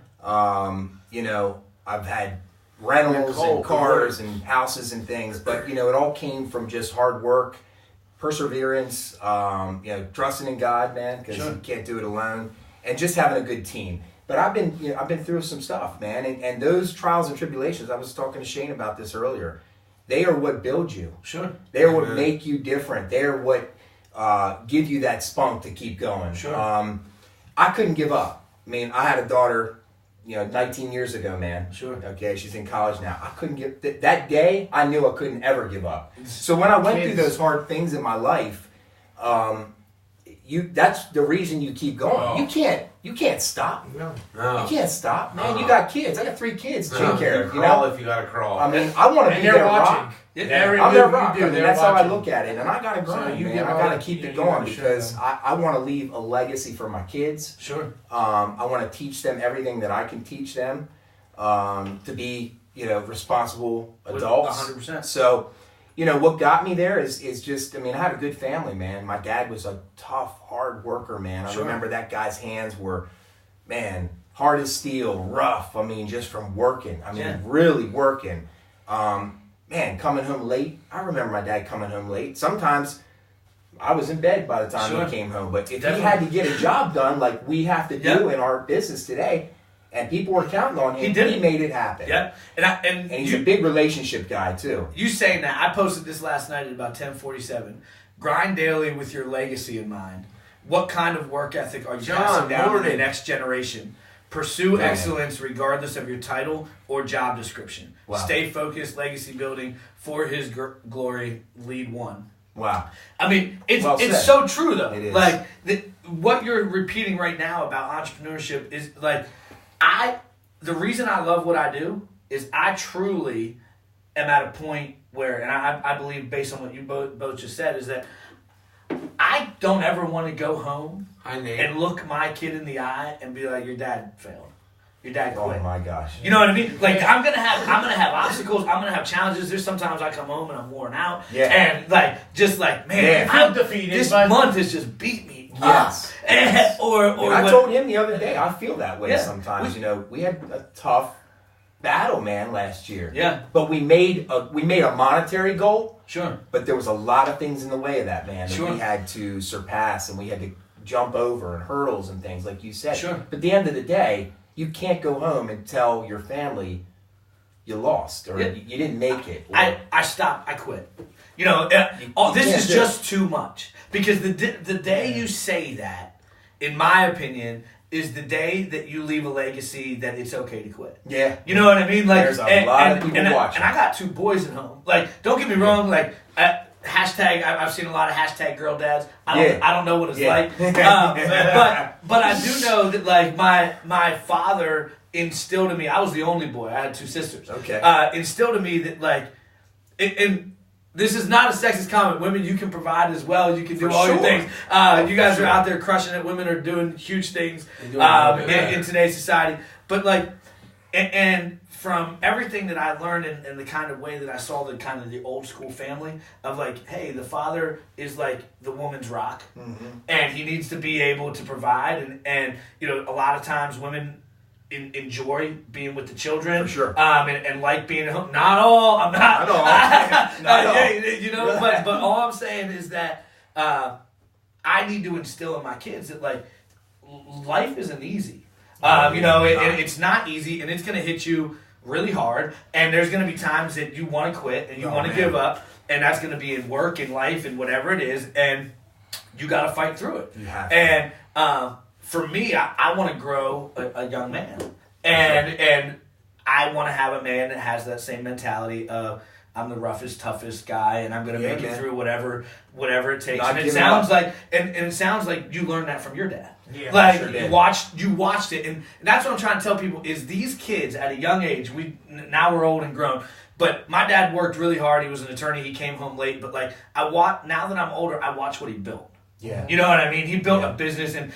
I've had rentals Nicole, and cars and houses and things, but it all came from just hard work, perseverance, trusting in God, man, because Sure. you can't do it alone, and just having a good team. But I've been through some stuff, man, and those trials and tribulations. I was talking to Shane about this earlier. They are what build you. Sure. They are what make you different. They are what give you that spunk to keep going. Sure. I couldn't give up. I mean, I had a daughter, 19 years ago, man. Sure. Okay, she's in college now. I couldn't give that day. I knew I couldn't ever give up. So when I went through those hard things in my life, that's the reason you keep going. Oh. You can't stop. No. No. You can't stop, man. You got kids. I got 3 kids to No, take care you of. crawl if you gotta crawl. I mean, I want to And be they're their watching. rock. Every I'm their move rock. you do, I mean, they're that's how I watching. look at it, and I gotta grind, you man. give I all gotta the- keep you it gotta going show because them. I want to leave a legacy for my kids. Sure. I want to teach them everything that I can teach them to be, responsible adults. 100%. So, what got me there is just, I mean, I had a good family, man. My dad was a tough, hard worker, man. I Sure. remember that guy's hands were, man, hard as steel, rough. I mean, just from working. I mean, Yeah. really working. Man, coming home late. I remember my dad coming home late. Sometimes I was in bed by the time Sure. he came home. But if Definitely. he had to get a job done like we have to do Yeah. in our business today, and people were counting on him, He did he it. made it happen. Yeah. And And he's you, a big relationship guy, too. you saying that, I posted this last night at about 10:47. Grind daily with your legacy in mind. What kind of work ethic are you John, passing down to the morning. next generation? Pursue Man. excellence regardless of your title or job description. Wow. Stay focused, legacy building for his glory. Lead one. Wow. I mean, it's Well it's said. so true though. It is. Like what you're repeating right now about entrepreneurship is like the reason I love what I do is I truly am at a point where, and I believe based on what you both just said, is that I don't ever want to go home Hi, Nate. and look my kid in the eye and be like, your dad failed. Your dad Oh, quit. my gosh. You know what I mean? Like I'm gonna have obstacles. I'm gonna have challenges. There's sometimes I come home and I'm worn out. Yeah. And like just like man, Yeah. I'm Feel defeated, This but- month has just beat me Yes. or and I told him the other day, I feel that way Yeah. sometimes. We had a tough battle, man, last year. Yeah. But we made a monetary goal. Sure. But there was a lot of things in the way of that, man, that Sure. we had to surpass, and we had to jump over, and hurdles and things, like you said. Sure. But at the end of the day, you can't go home and tell your family you lost or Yeah. you didn't make it. Or, I stopped. I quit. This can't is do just too much. Because the day you say that, in my opinion, is the day that you leave a legacy that it's okay to quit. yeah. You know what I mean? Like, There's a lot of people watching. And I got 2 boys at home. Like, don't get me wrong. Like, hashtag. I've seen a lot of hashtag girl dads. I don't know what it's Yeah. like. But I do know that like my father instilled in me. I was the only boy. I had 2 sisters. Okay. Instilled in me that like, and this is not a sexist comment. Women, you can provide as well. You can do For all your sure. things. You guys are out there crushing it. Women are doing huge things in today's society. But like, and from everything that I learned and the kind of way that I saw the kind of the old school family of like, hey, the father is like the woman's rock, and he needs to be able to provide. And a lot of times women enjoy being with the children, For sure. and like being at home. Not all. I'm not. Not all. Not all. Yeah, but all I'm saying is that I need to instill in my kids that like life isn't easy. It's not easy, and it's going to hit you really hard. And there's going to be times that you want to quit and you want to give up, and that's going to be in work, in life, and whatever it is, and you got to fight through it. You have to. And for me, I want to grow a young man, and I want to have a man that has that same mentality of I'm the roughest, toughest guy, and I'm going to make it through whatever it takes. Not And it giving sounds up. like, and it sounds like you learned that from your dad. Yeah, Like sure you did. watched it, and that's what I'm trying to tell people is these kids at a young age. Now we're old and grown. But my dad worked really hard. He was an attorney. He came home late. But like now that I'm older, I watch what he built. Yeah. You know what I mean? He built a business, and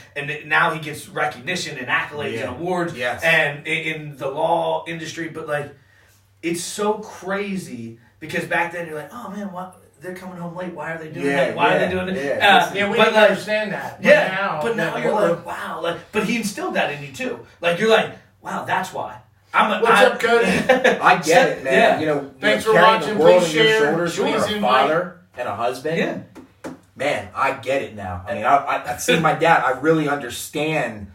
now he gets recognition and accolades and awards, Yes. and in the law industry. But like, it's so crazy because back then you're like, oh man, what? They're coming home late. Why are they doing that? Why are they doing it? Yeah. We but didn't like, understand that. but now you're like, wow. Like, but he instilled that in you too. Like, you're like, wow, that's why. What's up, Cody? I get it, man. Yeah. Thanks for carrying watching. The world Please on your share. shoulders when Please you're a invite. father and a husband. Yeah. Man, I get it now. I mean, I've seen my dad. I really understand,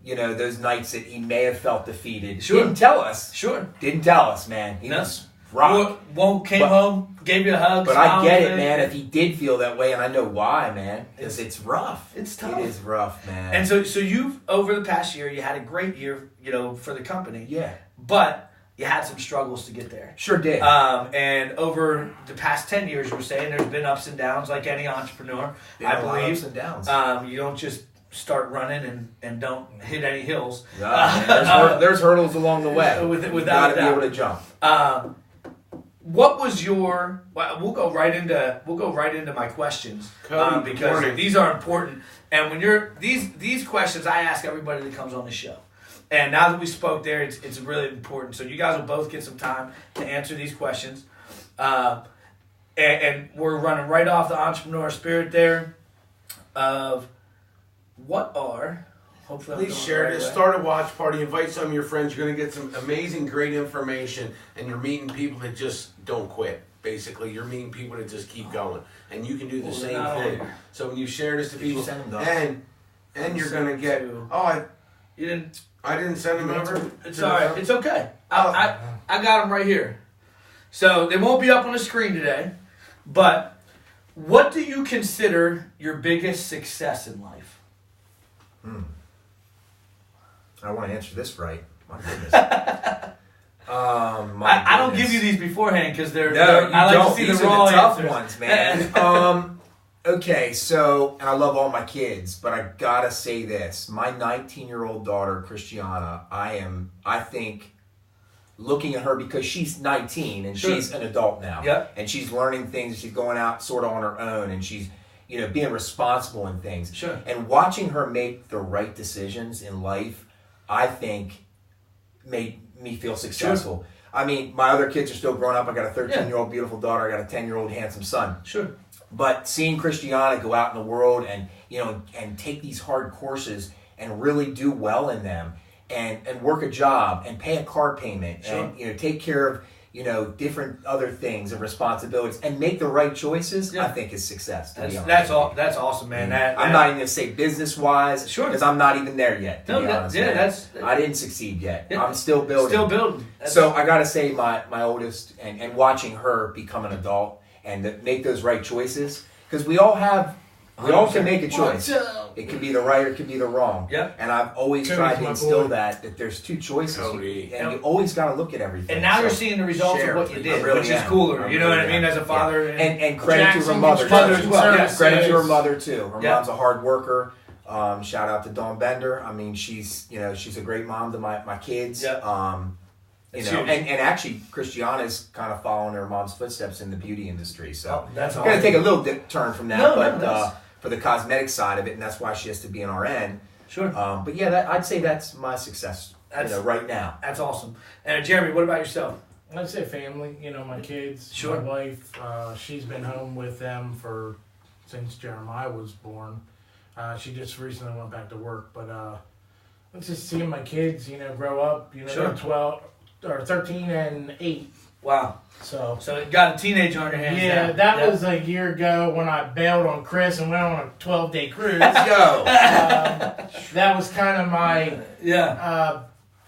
those nights that he may have felt defeated. Sure. Didn't tell us. Sure. Didn't tell us, man. He was rock. Came home, gave you a hug. But I smiled get at it, man. If he did feel that way, and I know why, man. Because it's rough. It's tough. It is rough, man. And so you've over the past year, you had a great year, for the company. Yeah. But you had some struggles to get there. Sure did. And over the past 10 years, you were saying there's been ups and downs like any entrepreneur, I a lot of believe. ups and downs. You don't just start running and don't hit any hills. Man, there's hurdles along the way. Without You gotta a be doubt. able to jump. What was your? Well, we'll go right into my questions Cody, because morning. these are important. And when you're these questions, I ask everybody that comes on the show. And now that we spoke there, it's really important. So you guys will both get some time to answer these questions. And we're running right off the entrepreneur spirit there. Of what are? Hopefully, I'm Please going share the right this. way. Start a watch party. Invite some of your friends. You're going to get some amazing, great information. And you're meeting people that just don't quit. Basically, you're meeting people that just keep going. And you can do the Well, same not thing. only- So when you share this to Did you people, send them those? and you're going to get, to- oh, You didn't. I didn't send them over. It's all right. It's okay. I got them right here. So they won't be up on the screen today. But what do you consider your biggest success in life? I want to answer this right. My goodness. I don't give you these beforehand because they're. No, you I like don't. to see These the are raw the tough answers. ones, man. Okay, so, and I love all my kids, but I gotta say this. My 19-year-old daughter, Christiana, I think, looking at her because she's 19 and Sure. she's an adult now. Yep. And she's learning things, she's going out sort of on her own, and she's, being responsible in things. Sure. And watching her make the right decisions in life, I think, made me feel successful. I mean, my other kids are still growing up. I got a 13-year-old beautiful daughter. I got a 10-year-old handsome son. Sure. But seeing Christiana go out in the world and and take these hard courses and really do well in them, and work a job and pay a car payment, Sure. and take care of different other things and responsibilities and make the right choices, I think is success. That's awesome, man. I'm not even gonna say business wise, Sure, because I'm not even there yet. To be honest, man. that's I didn't succeed yet. Yeah. I'm still building. So I gotta say, my oldest and watching her become an adult and make those right choices, because we all can make a choice. It could be the right or it could be the wrong. Yep. And I've always tried to instill that there's two choices. Cody. And you always got to look at everything. And now you're seeing the results of what you did, really which is cooler. You know what I mean? As a father. Yeah. And credit to her mother. As well. Yeah, credit to her mother too. Her Yeah. mom's a hard worker. Shout out to Dawn Bender. I mean, she's a great mom to my kids. Yeah. And actually, Christiana's kind of following her mom's footsteps in the beauty industry. So that's I'm going to take a little turn from that, No, for the cosmetic side of it, and that's why she has to be an RN. Sure. But yeah, I'd say that's my success right now. That's awesome. And Jeremy, what about yourself? I'd say family. My kids, Sure. my wife. She's been home with them since Jeremiah was born. She just recently went back to work, but let's just seeing my kids, grow up. Sure. They're 12 or 13 and 8. Wow. So you got a teenager on your hands. yeah, now. that was a year ago when I bailed on Chris and went on a 12-day cruise. Let's go. That was kind of my Yeah.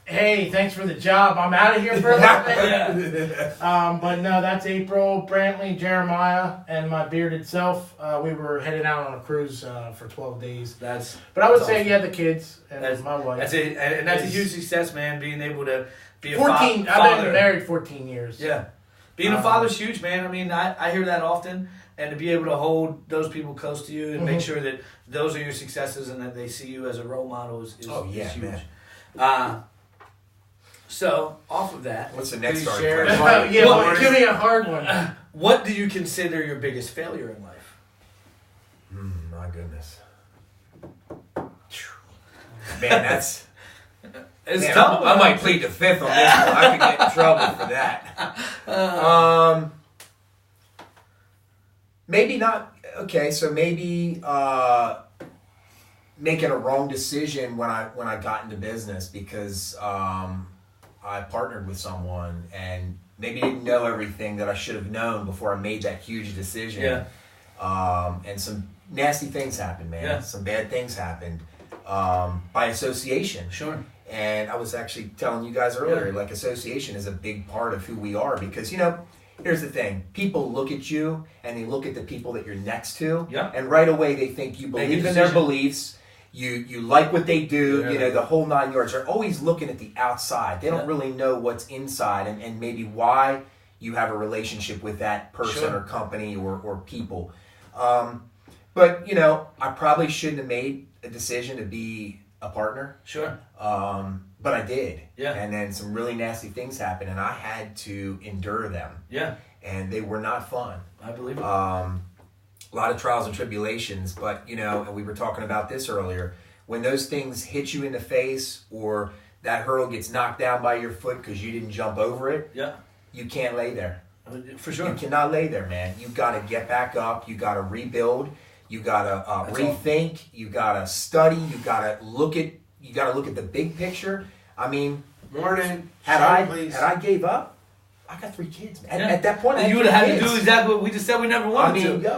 hey, thanks for the job. I'm out of here for a little bit. Yeah. But no, that's April, Brantley, Jeremiah, and my bearded self. We were heading out on a cruise for 12 days. But I would say, awesome. yeah, the kids and my wife. That's it, and that's a huge success, man. Being able to be a 14. father. I've been married 14 years. Yeah. Being a father's huge, man. I mean, I hear that often, and to be able to hold those people close to you and make sure that those are your successes and that they see you as a role model is huge. Man. So, off of that, What's the next Please hard share. question? Give me a hard one. what do you consider your biggest failure in life? My goodness. Man, that's... It's Man, tough. I might plead the fifth on this one. I could get in trouble for that. Maybe not. Okay, so maybe making a wrong decision when I got into business because I partnered with someone and maybe didn't know everything that I should have known before I made that huge decision. Yeah. And some nasty things happened, man. Yeah. Some bad things happened by association. Sure. And I was actually telling you guys earlier, like association is a big part of who we are because, here's the thing. People look at you and they look at the people that you're next to. Yeah. And right away they think you believe in their beliefs. You like what they do, the whole 9 yards. They're always looking at the outside. They don't really know what's inside and maybe why you have a relationship with that person or company or people. But, I probably shouldn't have made a decision to be a partner. Sure. But I did. Yeah. And then some really nasty things happened and I had to endure them. Yeah. And they were not fun. I believe it. A lot of trials and tribulations, but and we were talking about this earlier. When those things hit you in the face or that hurdle gets knocked down by your foot because you didn't jump over it, you can't lay there. For sure. You cannot lay there, man. You've got to get back up. You got to rebuild. You got to rethink. You got to study. You got to look at the big picture. I mean, Morning. had I gave up, I got 3 kids, man. At that point, you would have had to do exactly what we just said we never wanted to.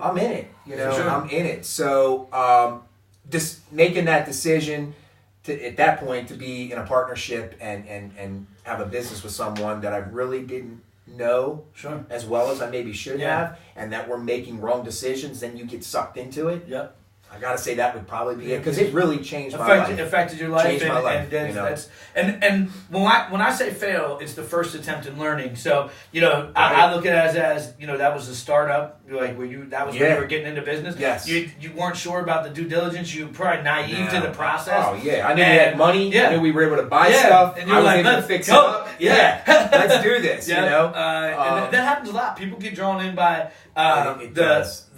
I'm in it. Sure. I'm in it. So just making that decision at that point to be in a partnership and have a business with someone that I really didn't know as well as I maybe should have, and that we're making wrong decisions, then you get sucked into it. Yep. I gotta say that would probably be it because it really changed my life. Affected your life. Changed my life. And when I say fail, it's the first attempt in learning. So I look at it as that was a startup, like when you were getting into business. Yes. You weren't sure about the due diligence. You were probably naive to the process. Oh yeah, I knew we had money. Yeah. I knew we were able to buy stuff. And you were like, let's fix it go. up. Yeah, let's do this. And that happens a lot. People get drawn in by it does.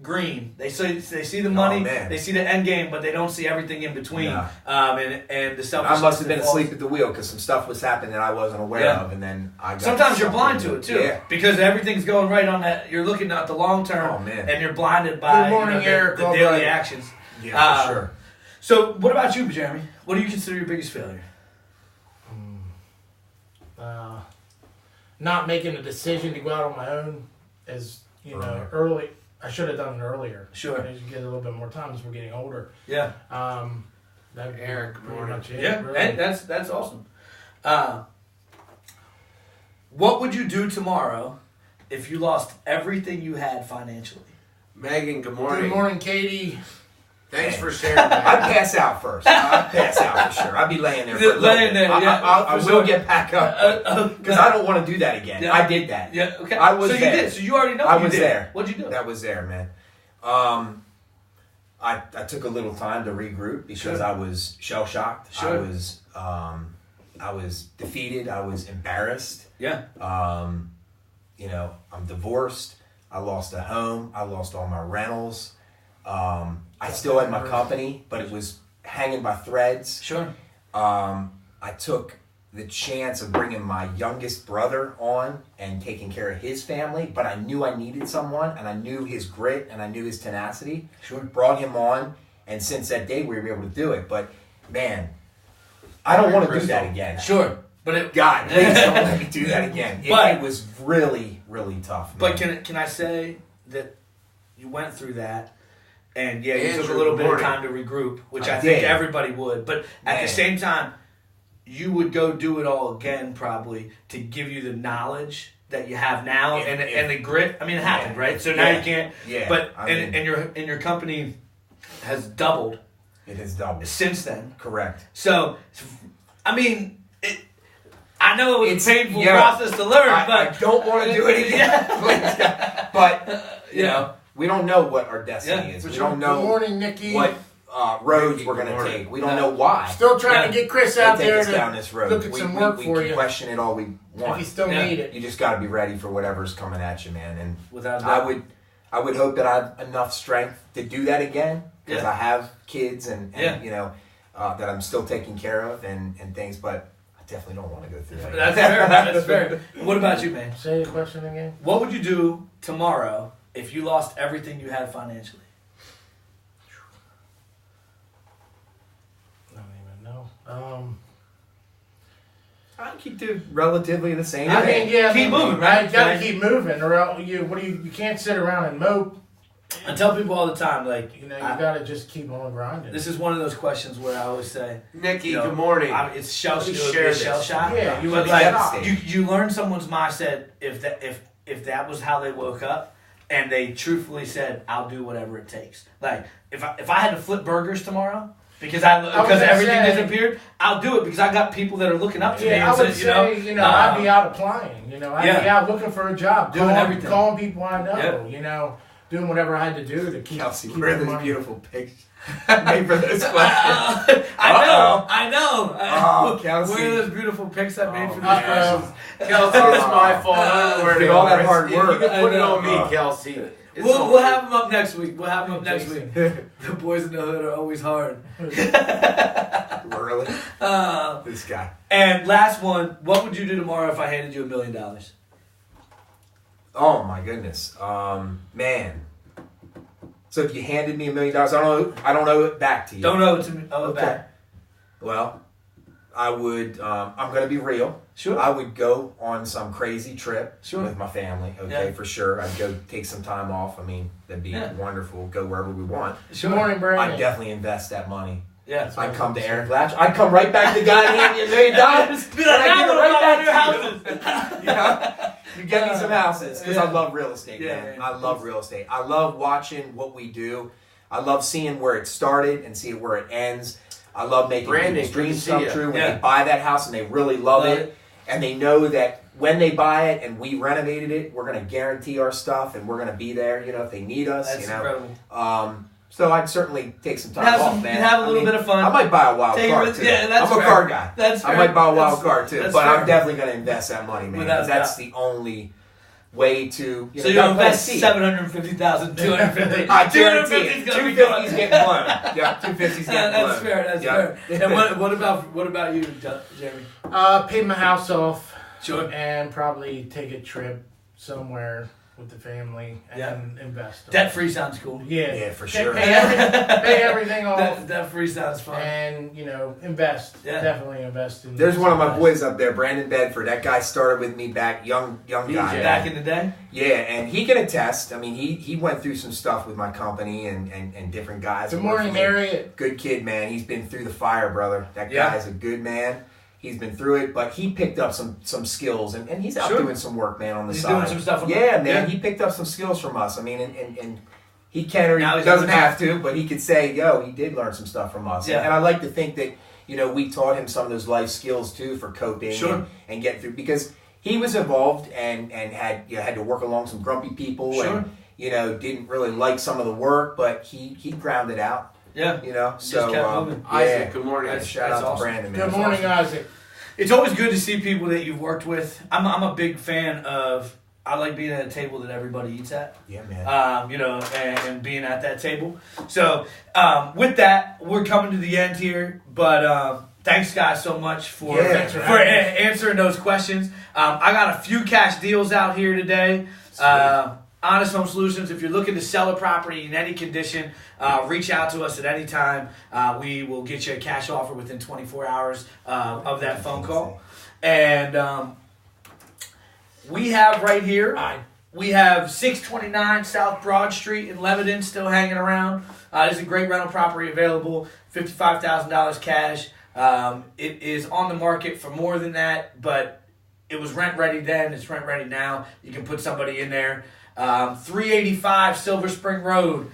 green. They see the money, man. they see the end game, but they don't see everything in between. Yeah. And the selfishness. I must have been that falls- asleep at the wheel because some stuff was happening that I wasn't aware Yeah. of, and then I got Sometimes you're sucked blind into to it too, Yeah. because everything's going right on that. You're looking at the long term, Oh, man. and you're blinded by Good morning, Eric. the All daily right. actions. Yeah, for sure. So, what about you, Jeremy? What do you consider your biggest failure? Not making a decision to go out on my own is, Right. early. I should have done it earlier. Sure. As you get a little bit more time as we're getting older. Yeah, That'd be Eric, pretty morning. much it. yeah, really. and that's awesome. What would you do tomorrow if you lost everything you had financially? Megan, good morning. Good morning, Katie. Thanks for sharing I'd that. pass out first. I'd pass out for sure. I'd be laying there for a little Laying bit. there, yeah, I for will sure. get back up because I don't want to do that again. Yeah. I did that. Yeah, okay. I was so there. you did. So you already know I you was did. there. What'd you do? That was there, man. I took a little time to regroup because Sure. I was shell shocked. Sure. I was defeated. I was embarrassed. Yeah. I'm divorced. I lost a home. I lost all my rentals. I still had my company, but it was hanging by threads. Sure. I took the chance of bringing my youngest brother on and taking care of his family, but I knew I needed someone, and I knew his grit, and I knew his tenacity. Sure. Brought him on, and since that day we were able to do it. But man, I don't want to do that again. Sure. But it, God, please don't let me do that again. But- It was really, really tough. But man. can I say that you went through that, and yeah, you Andrew, took a little bit of morning. time to regroup, which I I think did. everybody would. But at Man. the same time, you would go do it all again probably to give you the knowledge that you have now and the grit. I mean, it happened, Yeah. right? So now Yeah. you can't. Yeah. But I and mean- your company has doubled It has doubled. since then. Correct. So, I mean. I know it was a painful yeah. process to learn, I but don't want to do it again. Please, God. But you Yeah. know, we don't know what our destiny Yeah, is. for We sure. don't Good know morning, Nikki. what roads Nikki, we're good going to morning. take. We don't know why Still trying Yeah. to get Chris they out take there us to down this road. look at some we work we for can you. question it all we if want. you still Yeah. need it. You just got to be ready for whatever's coming at you, man. And without I doubt. would hope that I have enough strength to do that again because Yeah. I have kids and Yeah. you know that I'm still taking care of and things, but I definitely don't want to go through that. That's fair. That's fair. What about you, man? Say the question again. What would you do tomorrow if you lost everything you had financially? I don't even know. I keep doing relatively the same I thing. mean, yeah. Keep I mean, moving, right? You gotta Right. keep moving, or else you can't sit around and mope. I tell people all the time, like, You know, you I- gotta just keep on grinding. this is one of those questions where I always say, Nikki, you know, good morning. it's shell Please share this. shock. Yeah, you But would be like, devastated. you learn someone's mindset if that was how they woke up, and they truthfully said, "I'll do whatever it takes." Like if I had to flip burgers tomorrow because gonna everything say- disappeared, I'll do it because I got people that are looking up to me. Yeah, and I would say, say, I'd be out applying. I'd Yeah. be out looking for a job, Doing everything. calling people I know. Yeah. Doing whatever I had to do to keep. Kelsey, keep where are the those money. beautiful pics made for those questions? I know. Oh, Kelsey. Where are those beautiful pics I made for these Uh-oh. questions? Kelsey, it's my fault. I don't know where they Did all are. that hard You work. can put I it know. on me, Kelsey. It's We'll on have them up next week. We'll have them up next week. The boys in the hood are always hard. Really? Uh, This guy. and last one, what would you do tomorrow if I handed you $1 million? Oh my goodness, man. So if you handed me $1 million, I don't owe it back to you. Don't owe it to me. Owe it Okay. back. Well, I would. I'm going to be real. Sure. I would go on some crazy trip Sure. with my family. Okay, Yeah. for sure. I'd go take some time off. I mean, that'd be Yeah. wonderful. Go wherever we want. Good morning, Brandon. I'd definitely invest that money. Yeah. I'd come to Eric Latch. I'd come right back to the guy and hand you $1 million. Be like, and I'd now give it what about your back houses? to you. You know? You get me some houses because Yeah. I love real estate, Yeah, man. yeah. I love real estate. I love watching what we do. I love seeing where it started and seeing where it ends. I love making Brandon, people's good to dreams see come ya. true when Yeah. they buy that house and they really love Love it. it. And they know that when they buy it and we renovated it, we're going to guarantee our stuff and we're going to be there, if they need us. That's incredible. So I'd certainly take some time Have off, some- man. you have a little bit of fun. I might buy a wild Take card it- too. yeah, that's I'm a fair. card guy. That's I fair. might buy a wild That's- card too, that's but fair. I'm definitely going to invest that money, man. Without Because that's doubt. the only way to so you invest 750,000, 250. 250 is getting blown. Yeah, 250 is getting blown. That's fair. That's fair. And what about you, Jeremy? Pay my house off. Sure. And probably take a trip somewhere with the family and invest. Debt free sounds cool. Yeah, for sure. Pay everything off. Debt free sounds fun. And invest. Yeah. Definitely invest in. There's one of my boys up there, Brandon Bedford. That guy started with me back, young guy. Back in the day. Yeah, and he can attest. I mean, he went through some stuff with my company and different guys. Good morning, Harriet. Good kid, man. He's been through the fire, brother. That guy's a good man. He's been through it, but he picked up some skills, and he's out doing some work, man, on the side. He's doing some stuff. Man. He picked up some skills from us. I mean, and he can or he doesn't have to, but he could say, he did learn some stuff from us. Yeah. And I like to think that, we taught him some of those life skills, too, for coping and get through. Because he was involved and had to work along some grumpy people and, didn't really like some of the work, but he grounded out. Yeah. So Isaac, good morning. Shout out to Brandon, man. Good morning, Isaac. It's always good to see people that you've worked with. I'm a big fan of. I like being at a table that everybody eats at. Yeah, man. And being at that table. So with that, we're coming to the end here. But thanks, guys, so much for answering those questions. I got a few cash deals out here today. Honest Home Solutions, if you're looking to sell a property in any condition, reach out to us at any time. We will get you a cash offer within 24 hours of that phone call. And we have right here, we have 629 South Broad Street in Lebanon still hanging around. There's a great rental property available, $55,000 cash. It is on the market for more than that, but it was rent ready then. It's rent ready now. You can put somebody in there. 385 Silver Spring Road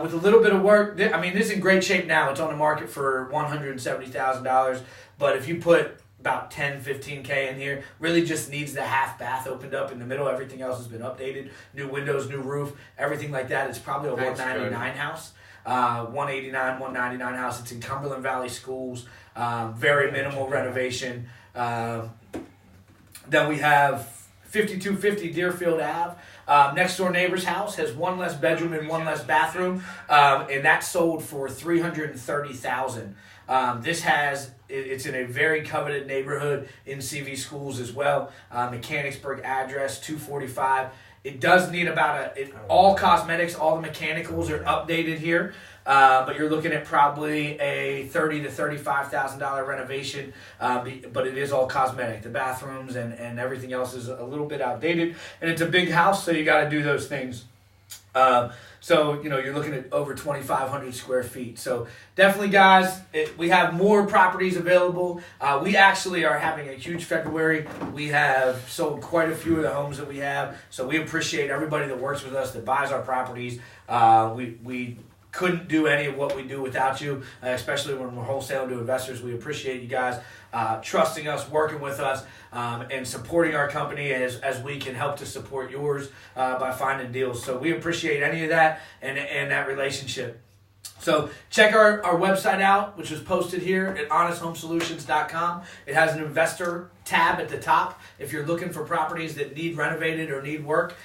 with a little bit of work. I mean, this is in great shape now. It's on the market for $170,000. But if you put about 10, 15K in here, really just needs the half bath opened up in the middle. Everything else has been updated. New windows, new roof, everything like that. It's probably a 199 house. 189, 199 house. It's in Cumberland Valley Schools. Very minimal renovation. Then we have 5250 Deerfield Ave. Next door neighbor's house has one less bedroom and one less bathroom, and that sold for $330,000. It's in a very coveted neighborhood in CV Schools as well. Mechanicsburg address 245. It does need all cosmetics, all the mechanicals are updated here. But you're looking at probably a $30,000 to $35,000 renovation, but it is all cosmetic. The bathrooms and everything else is a little bit outdated, and it's a big house, so you got to do those things. So you're looking at over 2,500 square feet. So definitely, guys, we have more properties available. We actually are having a huge February. We have sold quite a few of the homes that we have, so we appreciate everybody that works with us, that buys our properties. We couldn't do any of what we do without you, especially when we're wholesaling to investors. We appreciate you guys trusting us, working with us, and supporting our company as we can help to support yours by finding deals. So we appreciate any of that and that relationship. So check our website out, which was posted here at HonestHomeSolutions.com. It has an investor tab at the top. If you're looking for properties that need renovated or need work,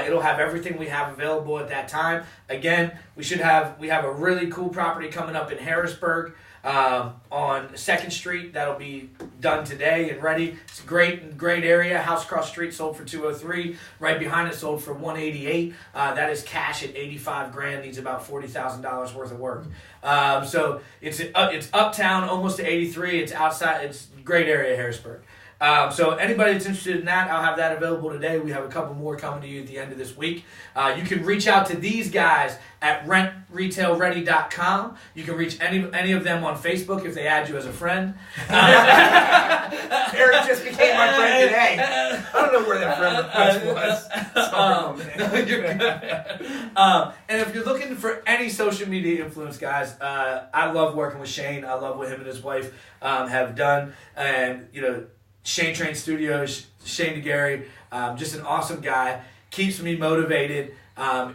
it'll have everything we have available at that time. Again, we have a really cool property coming up in Harrisburg on 2nd Street. That'll be done today and ready. It's a great area. House across street sold for $203. Right behind it sold for $188. That is cash at $85,000. Needs about $40,000 worth of work. So it's uptown, almost to 83. It's outside. It's a great area, Harrisburg. So anybody that's interested in that, I'll have that available today. We have a couple more coming to you at the end of this week. You can reach out to these guys at rentretailready.com. You can reach any of them on Facebook if they add you as a friend. Eric just became my friend today. I don't know where that friend request was. You're good. And if you're looking for any social media influence, guys, I love working with Shane. I love what him and his wife have done. And, Shane Train Studios, Shane DeGarry, just an awesome guy, keeps me motivated,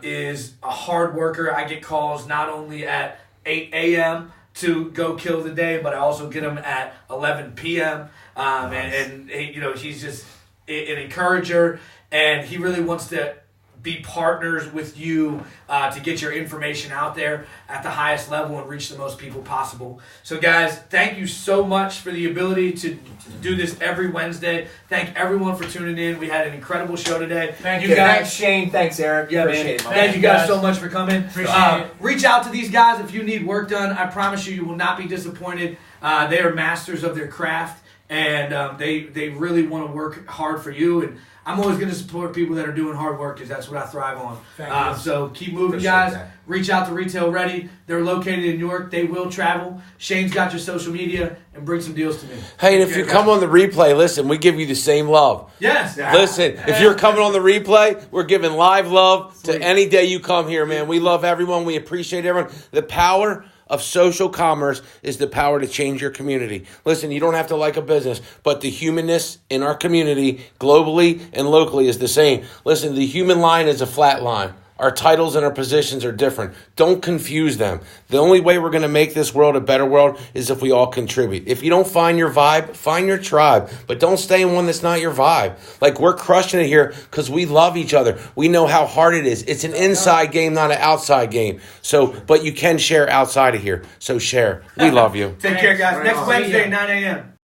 is a hard worker. I get calls not only at 8 a.m. to go kill the day, but I also get them at 11 p.m. Nice. And he's just an encourager and he really wants to be partners with you to get your information out there at the highest level and reach the most people possible. So guys, thank you so much for the ability to do this every Wednesday. Thank everyone for tuning in. We had an incredible show today. Thank you you. guys. Thanks, Shane. Thanks, Eric. Yeah, Appreciate man. it, man. Thank you guys so much for coming. Appreciate it. Reach out to these guys if you need work done. I promise you, you will not be disappointed. They are masters of their craft, and they really want to work hard for you. And I'm always going to support people that are doing hard work because that's what I thrive on. Thank you. So keep moving, Appreciate guys. that. Reach out to Retail Ready. They're located in York. They will travel. Shane's got your social media, and bring some deals to me. Hey, and if you come on the replay, listen, we give you the same love. Yes. Listen, if you're coming on the replay, we're giving live love to any day you come here, man. We love everyone. We appreciate everyone. The power of social commerce is the power to change your community. Listen, you don't have to like a business, but the humanness in our community, globally and locally, is the same. Listen, the human line is a flat line. Our titles and our positions are different. Don't confuse them. The only way we're going to make this world a better world is if we all contribute. If you don't find your vibe, find your tribe. But don't stay in one that's not your vibe. Like, we're crushing it here because we love each other. We know how hard it is. It's an inside game, not an outside game. So, but you can share outside of here. So share. We love you. Take care, guys. Right Next on. Wednesday, 9 a.m.